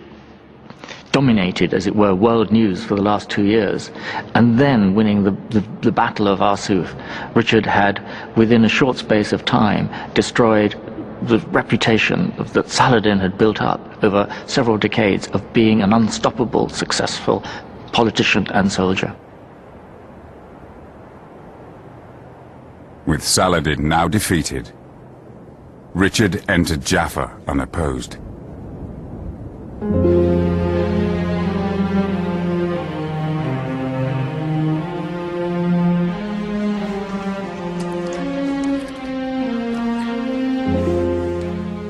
[SPEAKER 5] dominated, as it were, world news for the last 2 years, and then winning the Battle of Arsuf, Richard had, within a short space of time, destroyed the reputation that Saladin had built up over several decades of being an unstoppable, successful politician and soldier.
[SPEAKER 1] With Saladin now defeated, Richard entered Jaffa unopposed.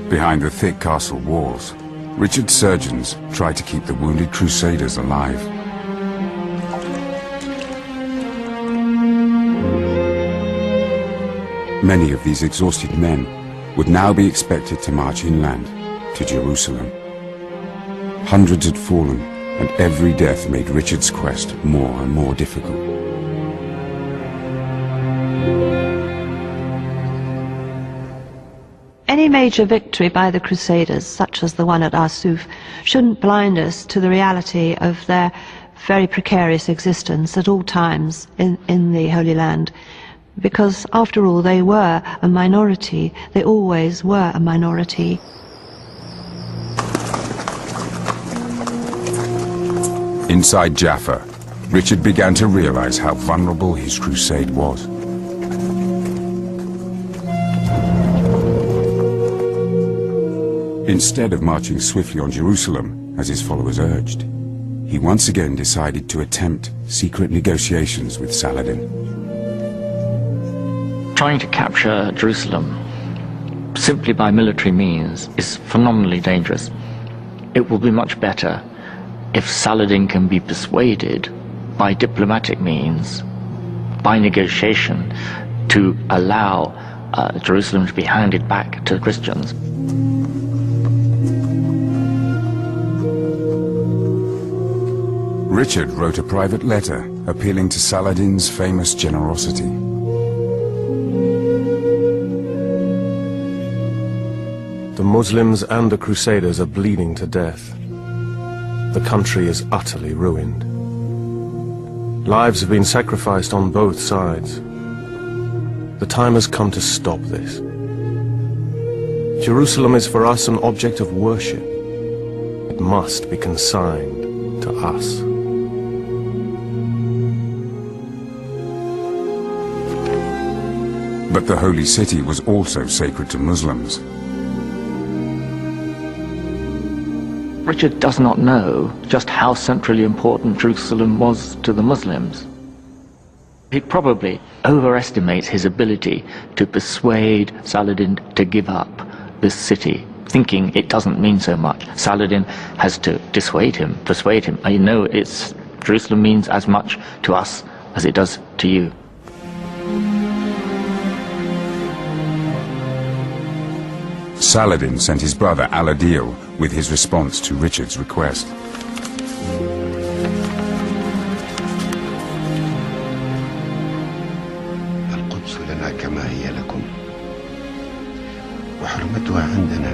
[SPEAKER 1] Behind the thick castle walls, Richard's surgeons tried to keep the wounded crusaders alive. Many of these exhausted men would now be expected to march inland to Jerusalem. Hundreds had fallen, and every death made Richard's quest more and more difficult.
[SPEAKER 6] Any major victory by the Crusaders, such as the one at Arsuf, shouldn't blind us to the reality of their very precarious existence at all times in the Holy Land. Because, after all, they were a minority. They always were a minority.
[SPEAKER 1] Inside Jaffa, Richard began to realize how vulnerable his crusade was. Instead of marching swiftly on Jerusalem, as his followers urged, he once again decided to attempt secret negotiations with Saladin.
[SPEAKER 5] Trying to capture Jerusalem simply by military means is phenomenally dangerous. It will be much better if Saladin can be persuaded by diplomatic means, by negotiation, to allow Jerusalem to be handed back to the Christians.
[SPEAKER 1] Richard wrote a private letter appealing to Saladin's famous generosity.
[SPEAKER 7] The Muslims and the Crusaders are bleeding to death. The country is utterly ruined. Lives have been sacrificed on both sides. The time has come to stop this. Jerusalem is for us an object of worship. It must be consigned to us.
[SPEAKER 1] But the holy city was also sacred to Muslims.
[SPEAKER 5] Richard does not know just how centrally important Jerusalem was to the Muslims. He probably overestimates his ability to persuade Saladin to give up this city, thinking it doesn't mean so much. Saladin has to dissuade him, persuade him. I know Jerusalem means as much to us as it does to you.
[SPEAKER 1] Saladin sent his brother Al-Adil with his response to Richard's request.
[SPEAKER 8] القدس لنا كما هي لكم وحرمتها عندنا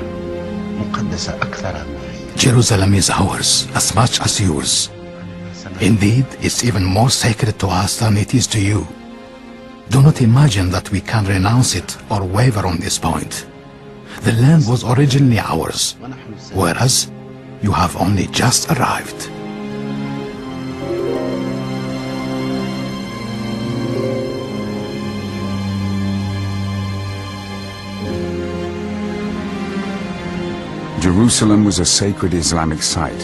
[SPEAKER 8] مقدسة أكثر ما هي.
[SPEAKER 2] Jerusalem is ours as much as yours. Indeed, it's even more sacred to us than it is to you. Do not imagine that we can renounce it or waver on this point. The land was originally ours, whereas you have only just arrived.
[SPEAKER 1] Jerusalem was a sacred Islamic site,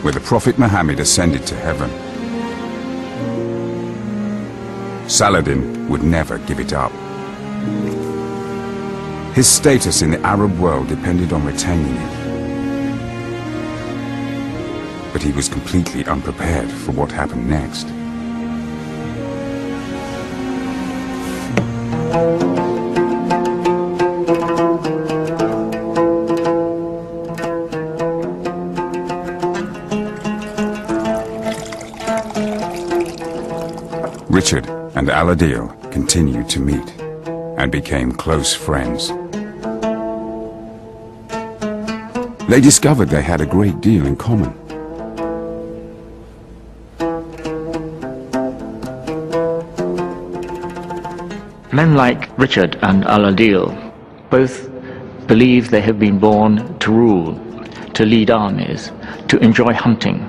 [SPEAKER 1] where the Prophet Muhammad ascended to heaven. Saladin would never give it up. His status in the Arab world depended on retaining it. But he was completely unprepared for what happened next. Richard and Al-Adil continued to meet and became close friends. They discovered they had a great deal in common.
[SPEAKER 5] Men like Richard and Al-Adil both believe they have been born to rule, to lead armies, to enjoy hunting,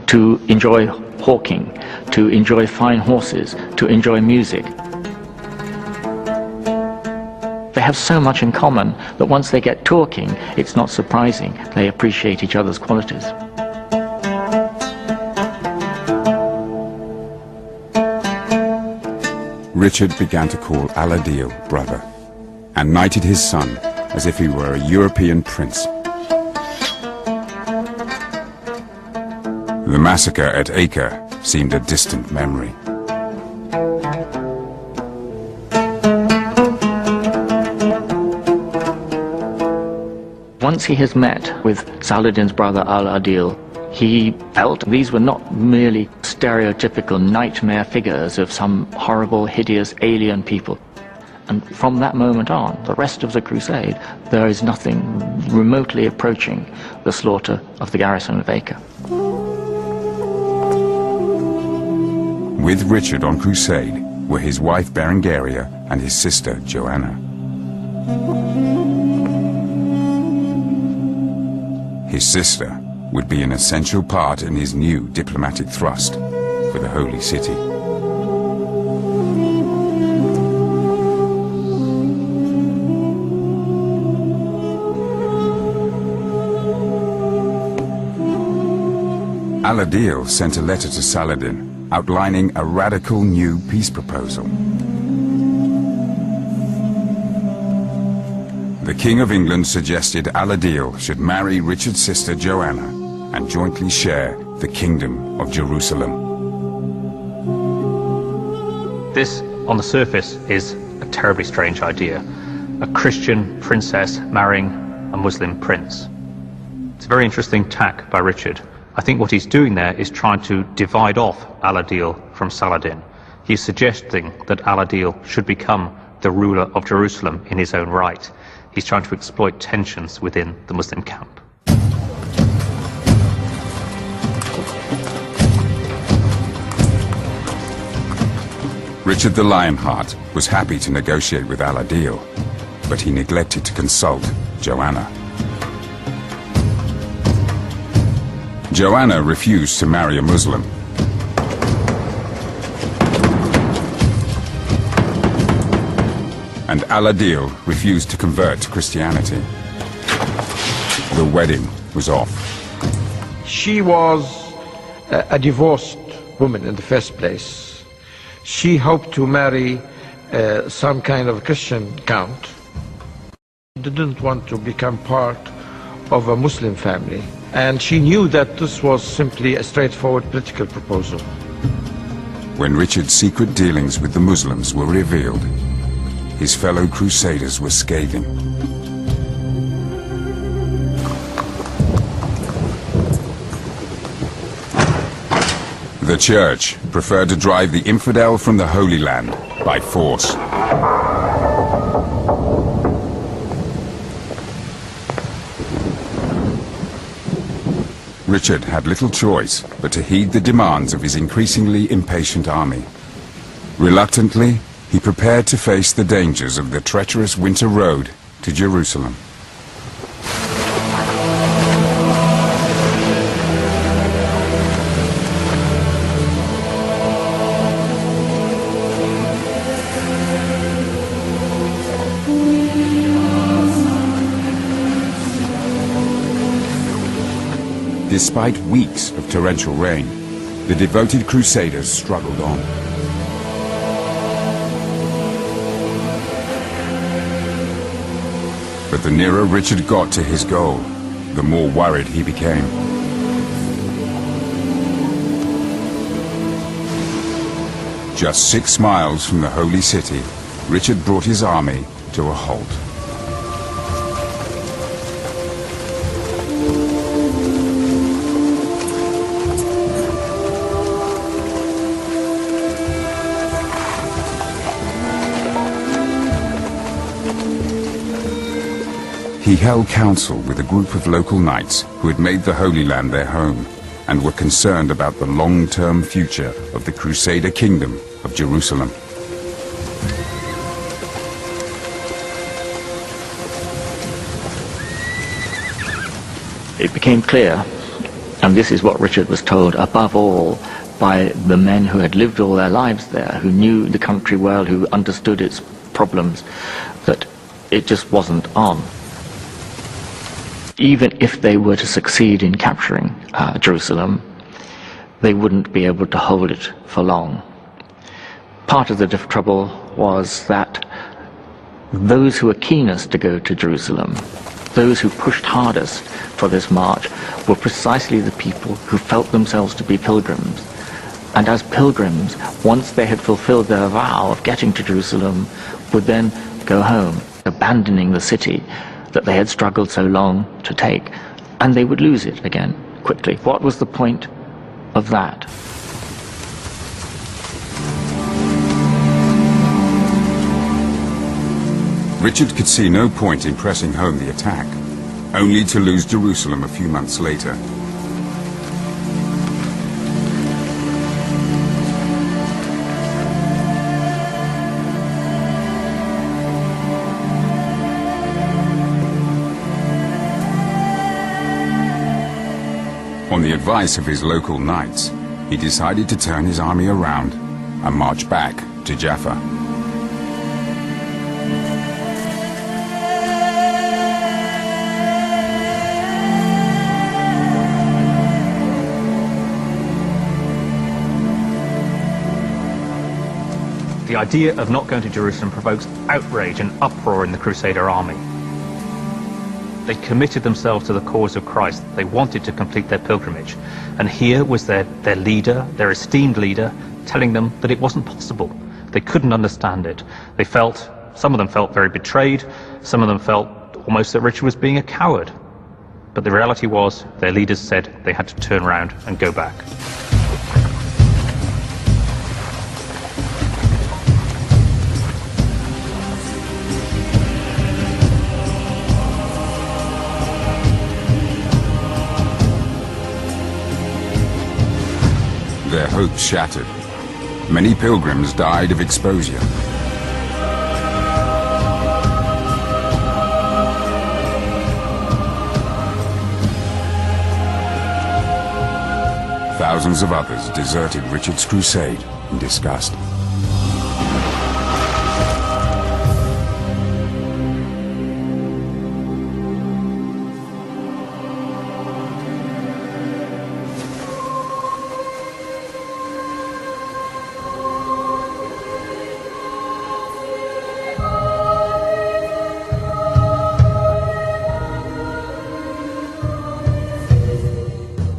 [SPEAKER 5] to enjoy hawking, to enjoy fine horses, to enjoy music. They have so much in common that once they get talking, it's not surprising they appreciate each other's qualities.
[SPEAKER 1] Richard began to call Al-Adil brother, and knighted his son as if he were a European prince. The massacre at Acre seemed a distant memory.
[SPEAKER 5] Once he has met with Saladin's brother Al-Adil, he felt these were not merely stereotypical nightmare figures of some horrible, hideous alien people. And from that moment on, the rest of the crusade, there is nothing remotely approaching the slaughter of the garrison of Acre.
[SPEAKER 1] With Richard on crusade were his wife Berengaria and his sister Joanna. His sister would be an essential part in his new diplomatic thrust for the Holy City. Al-Adil sent a letter to Saladin outlining a radical new peace proposal. The King of England suggested Al-Adil should marry Richard's sister Joanna and jointly share the Kingdom of Jerusalem.
[SPEAKER 4] This, on the surface, is a terribly strange idea. A Christian princess marrying a Muslim prince. It's a very interesting tack by Richard. I think what he's doing there is trying to divide off Al-Adil from Saladin. He's suggesting that Al-Adil should become the ruler of Jerusalem in his own right. He's trying to exploit tensions within the Muslim camp.
[SPEAKER 1] Richard the Lionheart was happy to negotiate with Al-Adil, but he neglected to consult Joanna. Joanna refused to marry a Muslim. And Al-Adil refused to convert to Christianity. The wedding was off.
[SPEAKER 3] She was a divorced woman in the first place. She hoped to marry some kind of Christian count. She didn't want to become part of a Muslim family. And she knew that this was simply a straightforward political proposal.
[SPEAKER 1] When Richard's secret dealings with the Muslims were revealed, his fellow crusaders were scathing. The Church preferred to drive the infidel from the Holy Land by force. Richard had little choice but to heed the demands of his increasingly impatient army. Reluctantly, he prepared to face the dangers of the treacherous winter road to Jerusalem. Despite weeks of torrential rain, the devoted Crusaders struggled on. But the nearer Richard got to his goal, the more worried he became. Just 6 miles from the Holy City, Richard brought his army to a halt. He held council with a group of local knights who had made the Holy Land their home and were concerned about the long-term future of the Crusader kingdom of Jerusalem.
[SPEAKER 5] It became clear, and this is what Richard was told above all by the men who had lived all their lives there, who knew the country well, who understood its problems, that it just wasn't on. Even if they were to succeed in capturing Jerusalem, they wouldn't be able to hold it for long. Part of the trouble was that those who were keenest to go to Jerusalem, those who pushed hardest for this march, were precisely the people who felt themselves to be pilgrims. And as pilgrims, once they had fulfilled their vow of getting to Jerusalem, would then go home, abandoning the city that they had struggled so long to take, and they would lose it again quickly. What was the point of that?
[SPEAKER 1] Richard could see no point in pressing home the attack, only to lose Jerusalem a few months later. On the advice of his local knights, he decided to turn his army around and march back to Jaffa.
[SPEAKER 4] The idea of not going to Jerusalem provokes outrage and uproar in the Crusader army. They committed themselves to the cause of Christ. They wanted to complete their pilgrimage. And here was their leader, their esteemed leader, telling them that it wasn't possible. They couldn't understand it. They felt, some of them felt very betrayed, some of them felt almost that Richard was being a coward. But the reality was, their leaders said they had to turn around and go back.
[SPEAKER 1] Their hopes shattered. Many pilgrims died of exposure. Thousands of others deserted Richard's crusade in disgust.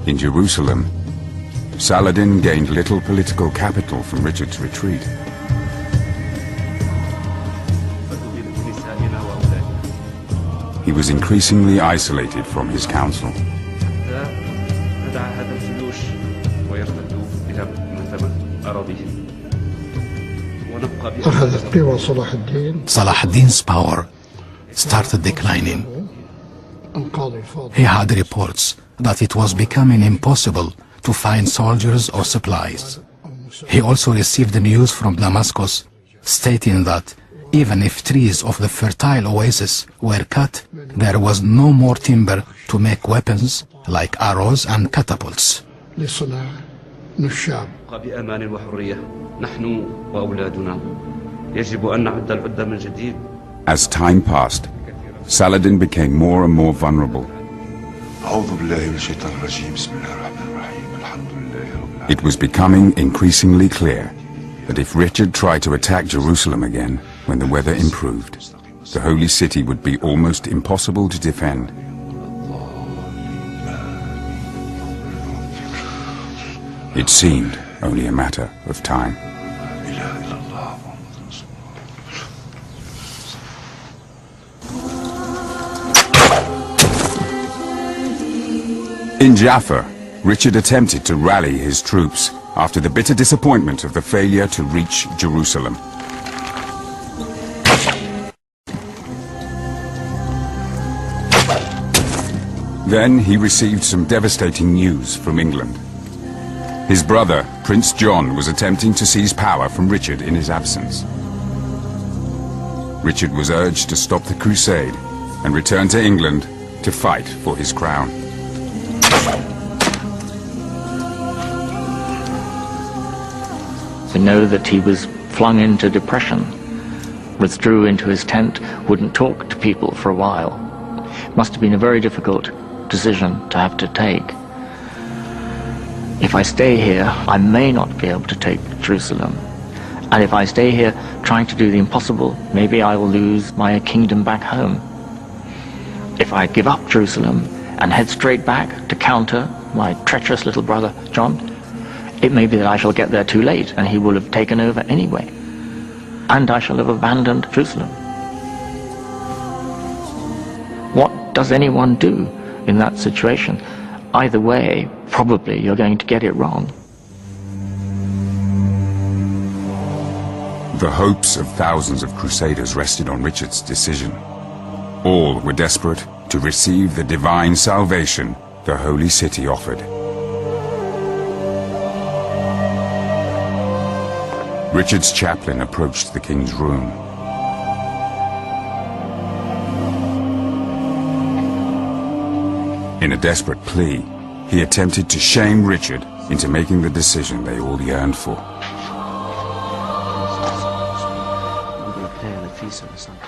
[SPEAKER 1] In Jerusalem, Saladin gained little political capital from Richard's retreat. He was increasingly isolated from his council.
[SPEAKER 2] Salah ad-Din's power started declining. He had reports that it was becoming impossible to find soldiers or supplies. He also received news from Damascus stating that even if trees of the fertile oasis were cut, there was no more timber to make weapons like arrows and catapults.
[SPEAKER 1] As time passed, Saladin became more and more vulnerable. It was becoming increasingly clear that if Richard tried to attack Jerusalem again when the weather improved, the holy city would be almost impossible to defend. It seemed only a matter of time. In Jaffa, Richard attempted to rally his troops after the bitter disappointment of the failure to reach Jerusalem. Then he received some devastating news from England. His brother, Prince John, was attempting to seize power from Richard in his absence. Richard was urged to stop the Crusade and return to England to fight for his crown.
[SPEAKER 5] We know that he was flung into depression, withdrew into his tent, wouldn't talk to people for a while. Must have been a very difficult decision to have to take. If I stay here, I may not be able to take Jerusalem. And if I stay here trying to do the impossible, maybe I will lose my kingdom back home. If I give up Jerusalem and head straight back to counter my treacherous little brother John, it may be that I shall get there too late and he will have taken over anyway, and I shall have abandoned Jerusalem. What does anyone do in that situation? Either way, probably you're going to get it wrong.
[SPEAKER 1] The hopes of thousands of crusaders rested on Richard's decision. All were desperate to receive the divine salvation the holy city offered. Richard's chaplain approached the king's room. In a desperate plea, he attempted to shame Richard into making the decision they all yearned for.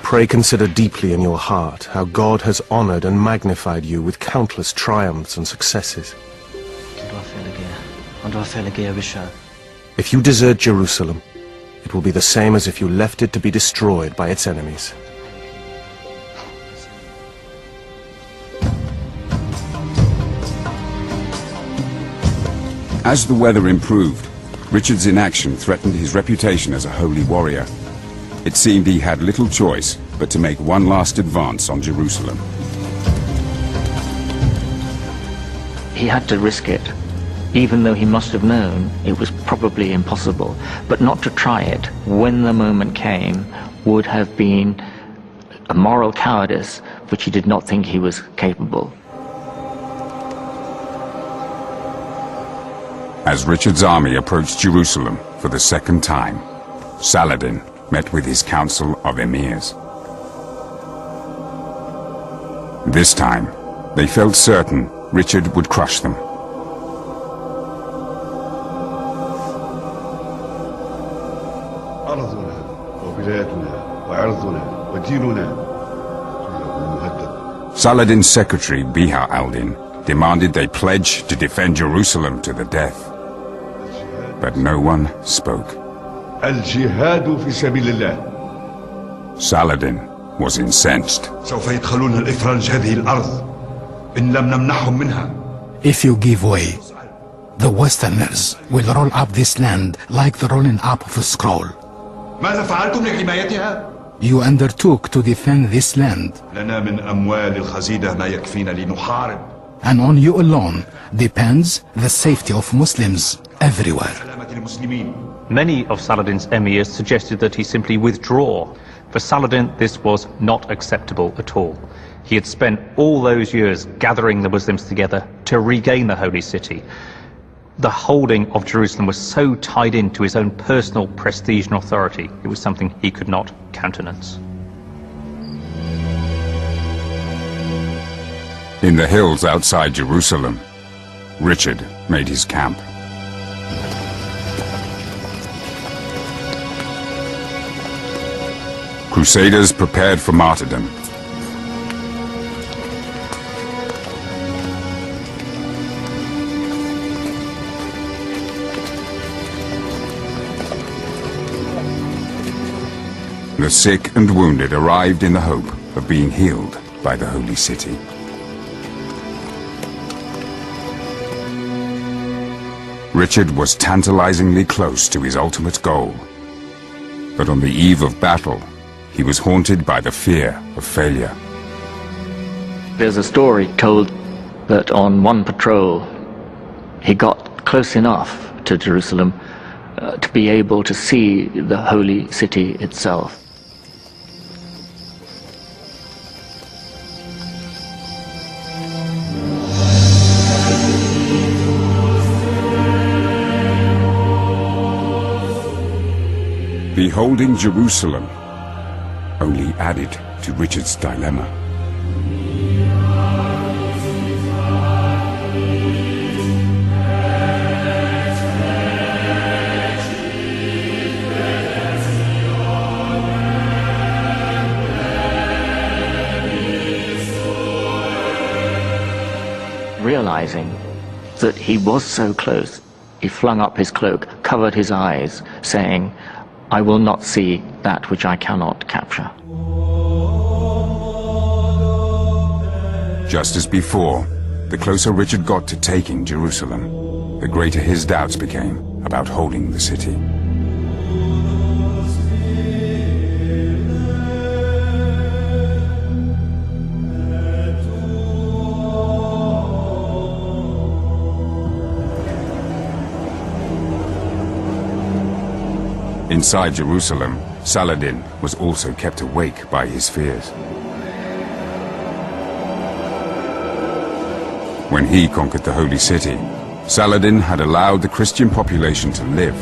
[SPEAKER 7] Pray consider deeply in your heart how God has honored and magnified you with countless triumphs and successes. If you desert Jerusalem, it will be the same as if you left it to be destroyed by its enemies.
[SPEAKER 1] As the weather improved, Richard's inaction threatened his reputation as a holy warrior. It seemed he had little choice but to make one last advance on Jerusalem.
[SPEAKER 5] He had to risk it, even though he must have known it was probably impossible. But not to try it when the moment came would have been a moral cowardice which he did not think he was capable.
[SPEAKER 1] As Richard's army approached Jerusalem for the second time, Saladin met with his council of emirs. This time, they felt certain Richard would crush them. Saladin's secretary, Biha al-Din, demanded they pledge to defend Jerusalem to the death. But no one spoke. Saladin was incensed.
[SPEAKER 2] If you give way, the Westerners will roll up this land like the rolling up of a scroll. You undertook to defend this land, and on you alone depends the safety of Muslims everywhere.
[SPEAKER 4] Many of Saladin's emirs suggested that he simply withdraw. For Saladin, this was not acceptable at all. He had spent all those years gathering the Muslims together to regain the Holy City. The holding of Jerusalem was so tied into his own personal prestige and authority, it was something he could not countenance.
[SPEAKER 1] In the hills outside Jerusalem, Richard made his camp. Crusaders prepared for martyrdom. The sick and wounded arrived in the hope of being healed by the Holy City. Richard was tantalizingly close to his ultimate goal. But on the eve of battle, he was haunted by the fear of failure.
[SPEAKER 5] There's a story told that on one patrol, he got close enough to Jerusalem to be able to see the Holy City itself.
[SPEAKER 1] Beholding Jerusalem only added to Richard's dilemma.
[SPEAKER 5] Realizing that he was so close, he flung up his cloak, covered his eyes, saying, "I will not see that which I cannot capture."
[SPEAKER 1] Just as before, the closer Richard got to taking Jerusalem, the greater his doubts became about holding the city. Inside Jerusalem, Saladin was also kept awake by his fears. When he conquered the Holy City, Saladin had allowed the Christian population to live,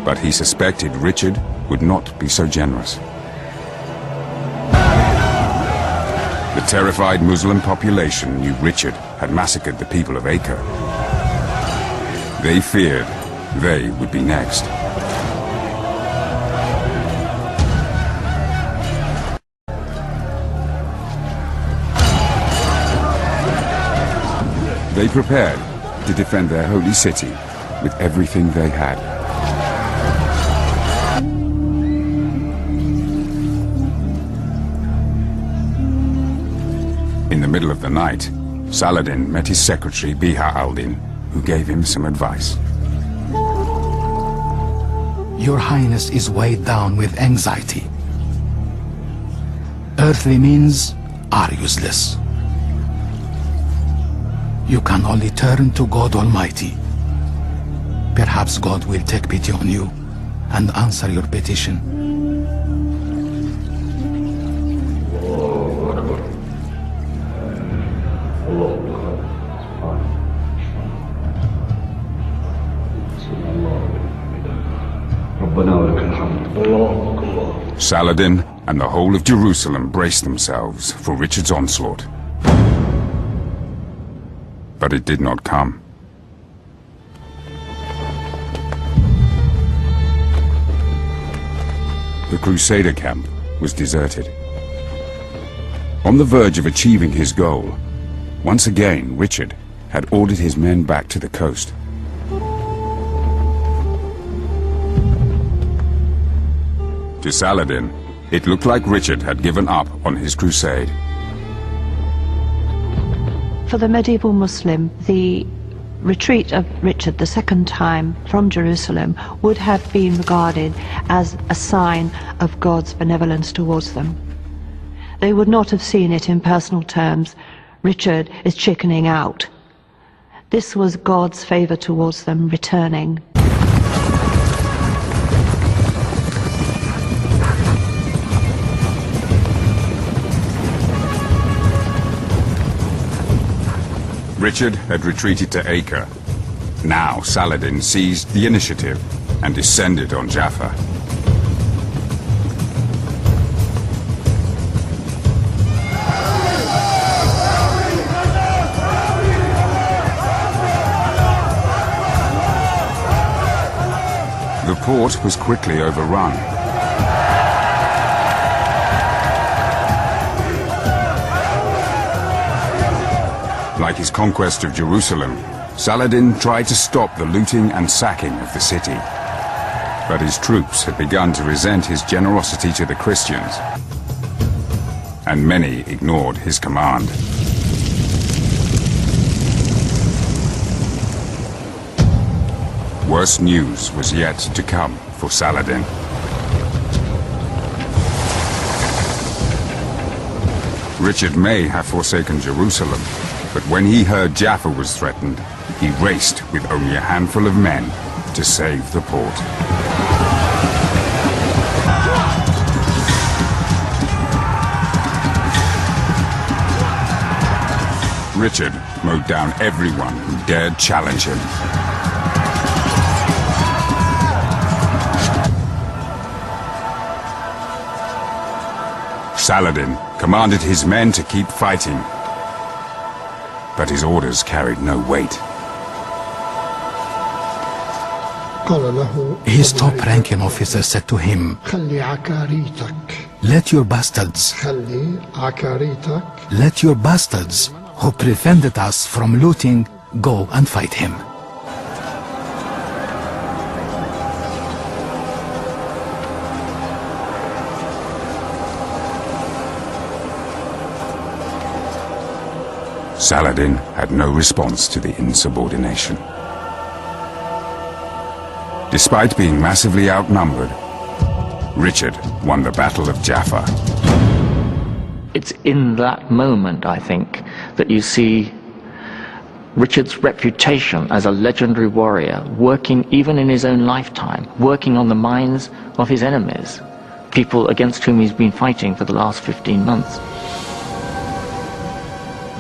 [SPEAKER 1] but he suspected Richard would not be so generous. The terrified Muslim population knew Richard had massacred the people of Acre. They feared they would be next. They prepared to defend their holy city with everything they had. In the middle of the night, Saladin met his secretary Biha al-Din, who gave him some advice.
[SPEAKER 2] Your Highness is weighed down with anxiety. Earthly means are useless. You can only turn to God Almighty. Perhaps God will take pity on you and answer your petition.
[SPEAKER 1] Saladin and the whole of Jerusalem braced themselves for Richard's onslaught. But it did not come. The Crusader camp was deserted. On the verge of achieving his goal, once again Richard had ordered his men back to the coast. To Saladin, it looked like Richard had given up on his crusade.
[SPEAKER 6] For the medieval Muslim, the retreat of Richard the second time from Jerusalem would have been regarded as a sign of God's benevolence towards them. They would not have seen it in personal terms. Richard is chickening out. This was God's favor towards them returning.
[SPEAKER 1] Richard had retreated to Acre. Now Saladin seized the initiative and descended on Jaffa. The port was quickly overrun. Like his conquest of Jerusalem, Saladin tried to stop the looting and sacking of the city. But his troops had begun to resent his generosity to the Christians, and many ignored his command. Worse news was yet to come for Saladin. Richard may have forsaken Jerusalem, but when he heard Jaffa was threatened, he raced with only a handful of men to save the port. Richard mowed down everyone who dared challenge him. Saladin commanded his men to keep fighting, but his orders carried no weight.
[SPEAKER 2] His top-ranking officer said to him, "Let your bastards who prevented us from looting go and fight him."
[SPEAKER 1] Saladin had no response to the insubordination. Despite being massively outnumbered, Richard won the Battle of Jaffa.
[SPEAKER 5] It's in that moment, I think, that you see Richard's reputation as a legendary warrior working even in his own lifetime, working on the minds of his enemies, people against whom he's been fighting for the last 15 months.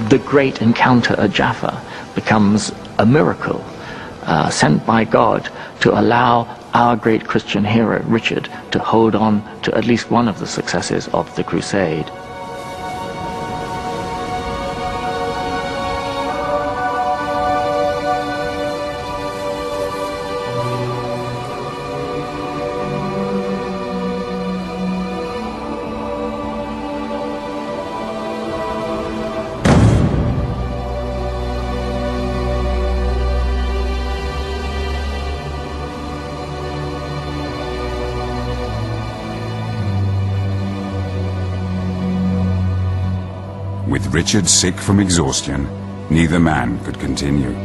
[SPEAKER 5] The great encounter at Jaffa becomes a miracle sent by God to allow our great Christian hero, Richard, to hold on to at least one of the successes of the Crusade.
[SPEAKER 1] With Richard sick from exhaustion, neither man could continue.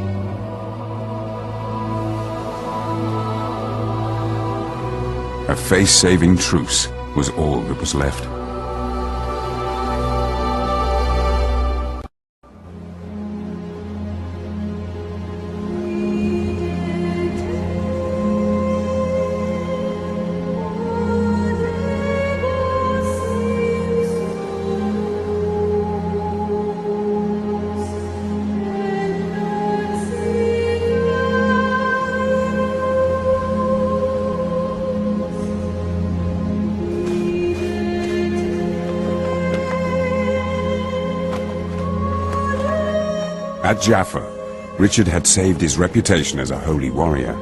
[SPEAKER 1] A face-saving truce was all that was left. At Jaffa, Richard had saved his reputation as a holy warrior,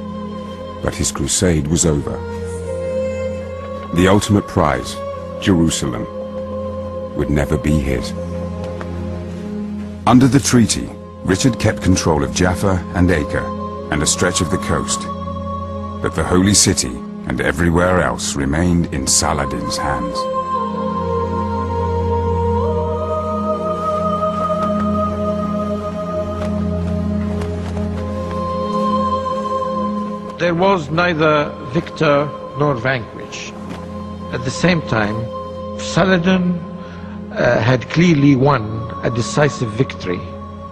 [SPEAKER 1] but his crusade was over. The ultimate prize, Jerusalem, would never be his. Under the treaty, Richard kept control of Jaffa and Acre and a stretch of the coast, but the holy city and everywhere else remained in Saladin's hands.
[SPEAKER 3] There was neither victor nor vanquished. At the same time, Saladin had clearly won a decisive victory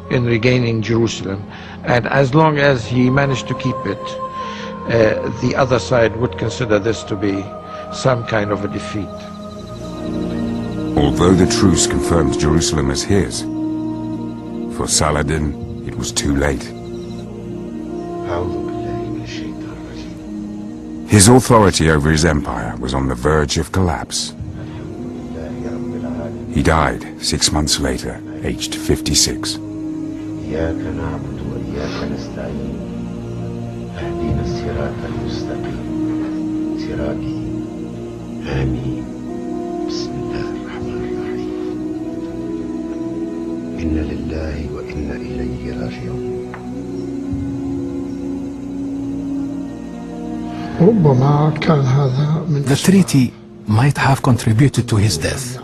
[SPEAKER 3] in regaining Jerusalem, and as long as he managed to keep it, the other side would consider this to be some kind of a defeat.
[SPEAKER 1] Although the truce confirmed Jerusalem as his, for Saladin it it was too late. His authority over his empire was on the verge of collapse. He died 6 months later, aged 56.
[SPEAKER 2] The treaty might have contributed to his death.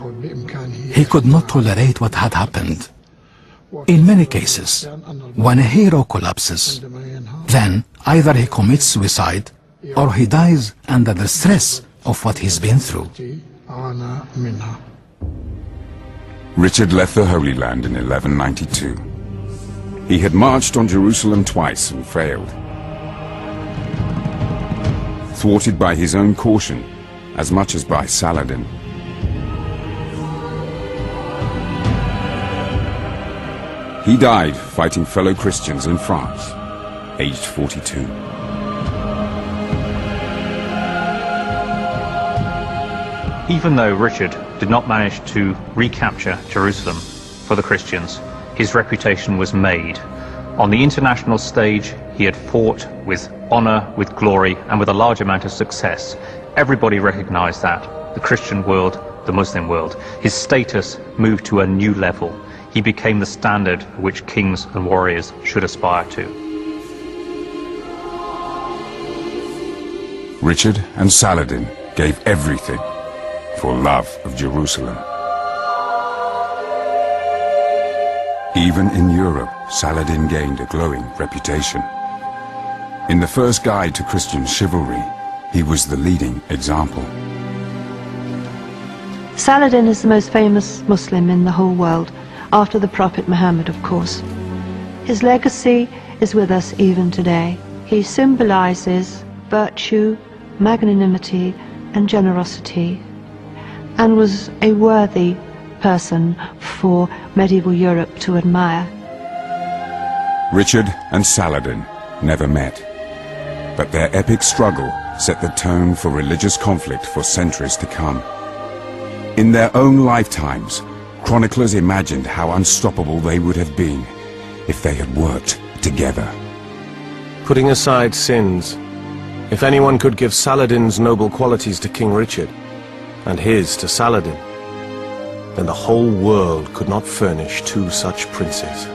[SPEAKER 2] He could not tolerate what had happened. In many cases, when a hero collapses, then either he commits suicide or he dies under the stress of what he's been through.
[SPEAKER 1] Richard left the Holy Land in 1192. He had marched on Jerusalem twice and failed. Thwarted by his own caution, as much as by Saladin. He died fighting fellow Christians in France, aged 42.
[SPEAKER 4] Even though Richard did not manage to recapture Jerusalem for the Christians, his reputation was made. On the international stage, he had fought with honor, with glory, and with a large amount of success. Everybody recognized that. The Christian world, the Muslim world. His status moved to a new level. He became the standard which kings and warriors should aspire to.
[SPEAKER 1] Richard and Saladin gave everything for love of Jerusalem. Even in Europe, Saladin gained a glowing reputation. In the first guide to Christian chivalry, he was the leading example.
[SPEAKER 6] Saladin is the most famous Muslim in the whole world, after the Prophet Muhammad, of course. His legacy is with us even today. He symbolizes virtue, magnanimity, and generosity, and was a worthy person for medieval Europe to admire.
[SPEAKER 1] Richard and Saladin never met, but their epic struggle set the tone for religious conflict for centuries to come. In their own lifetimes, chroniclers imagined how unstoppable they would have been if they had worked together.
[SPEAKER 7] Putting aside sins, if anyone could give Saladin's noble qualities to King Richard, and his to Saladin, then the whole world could not furnish two such princes.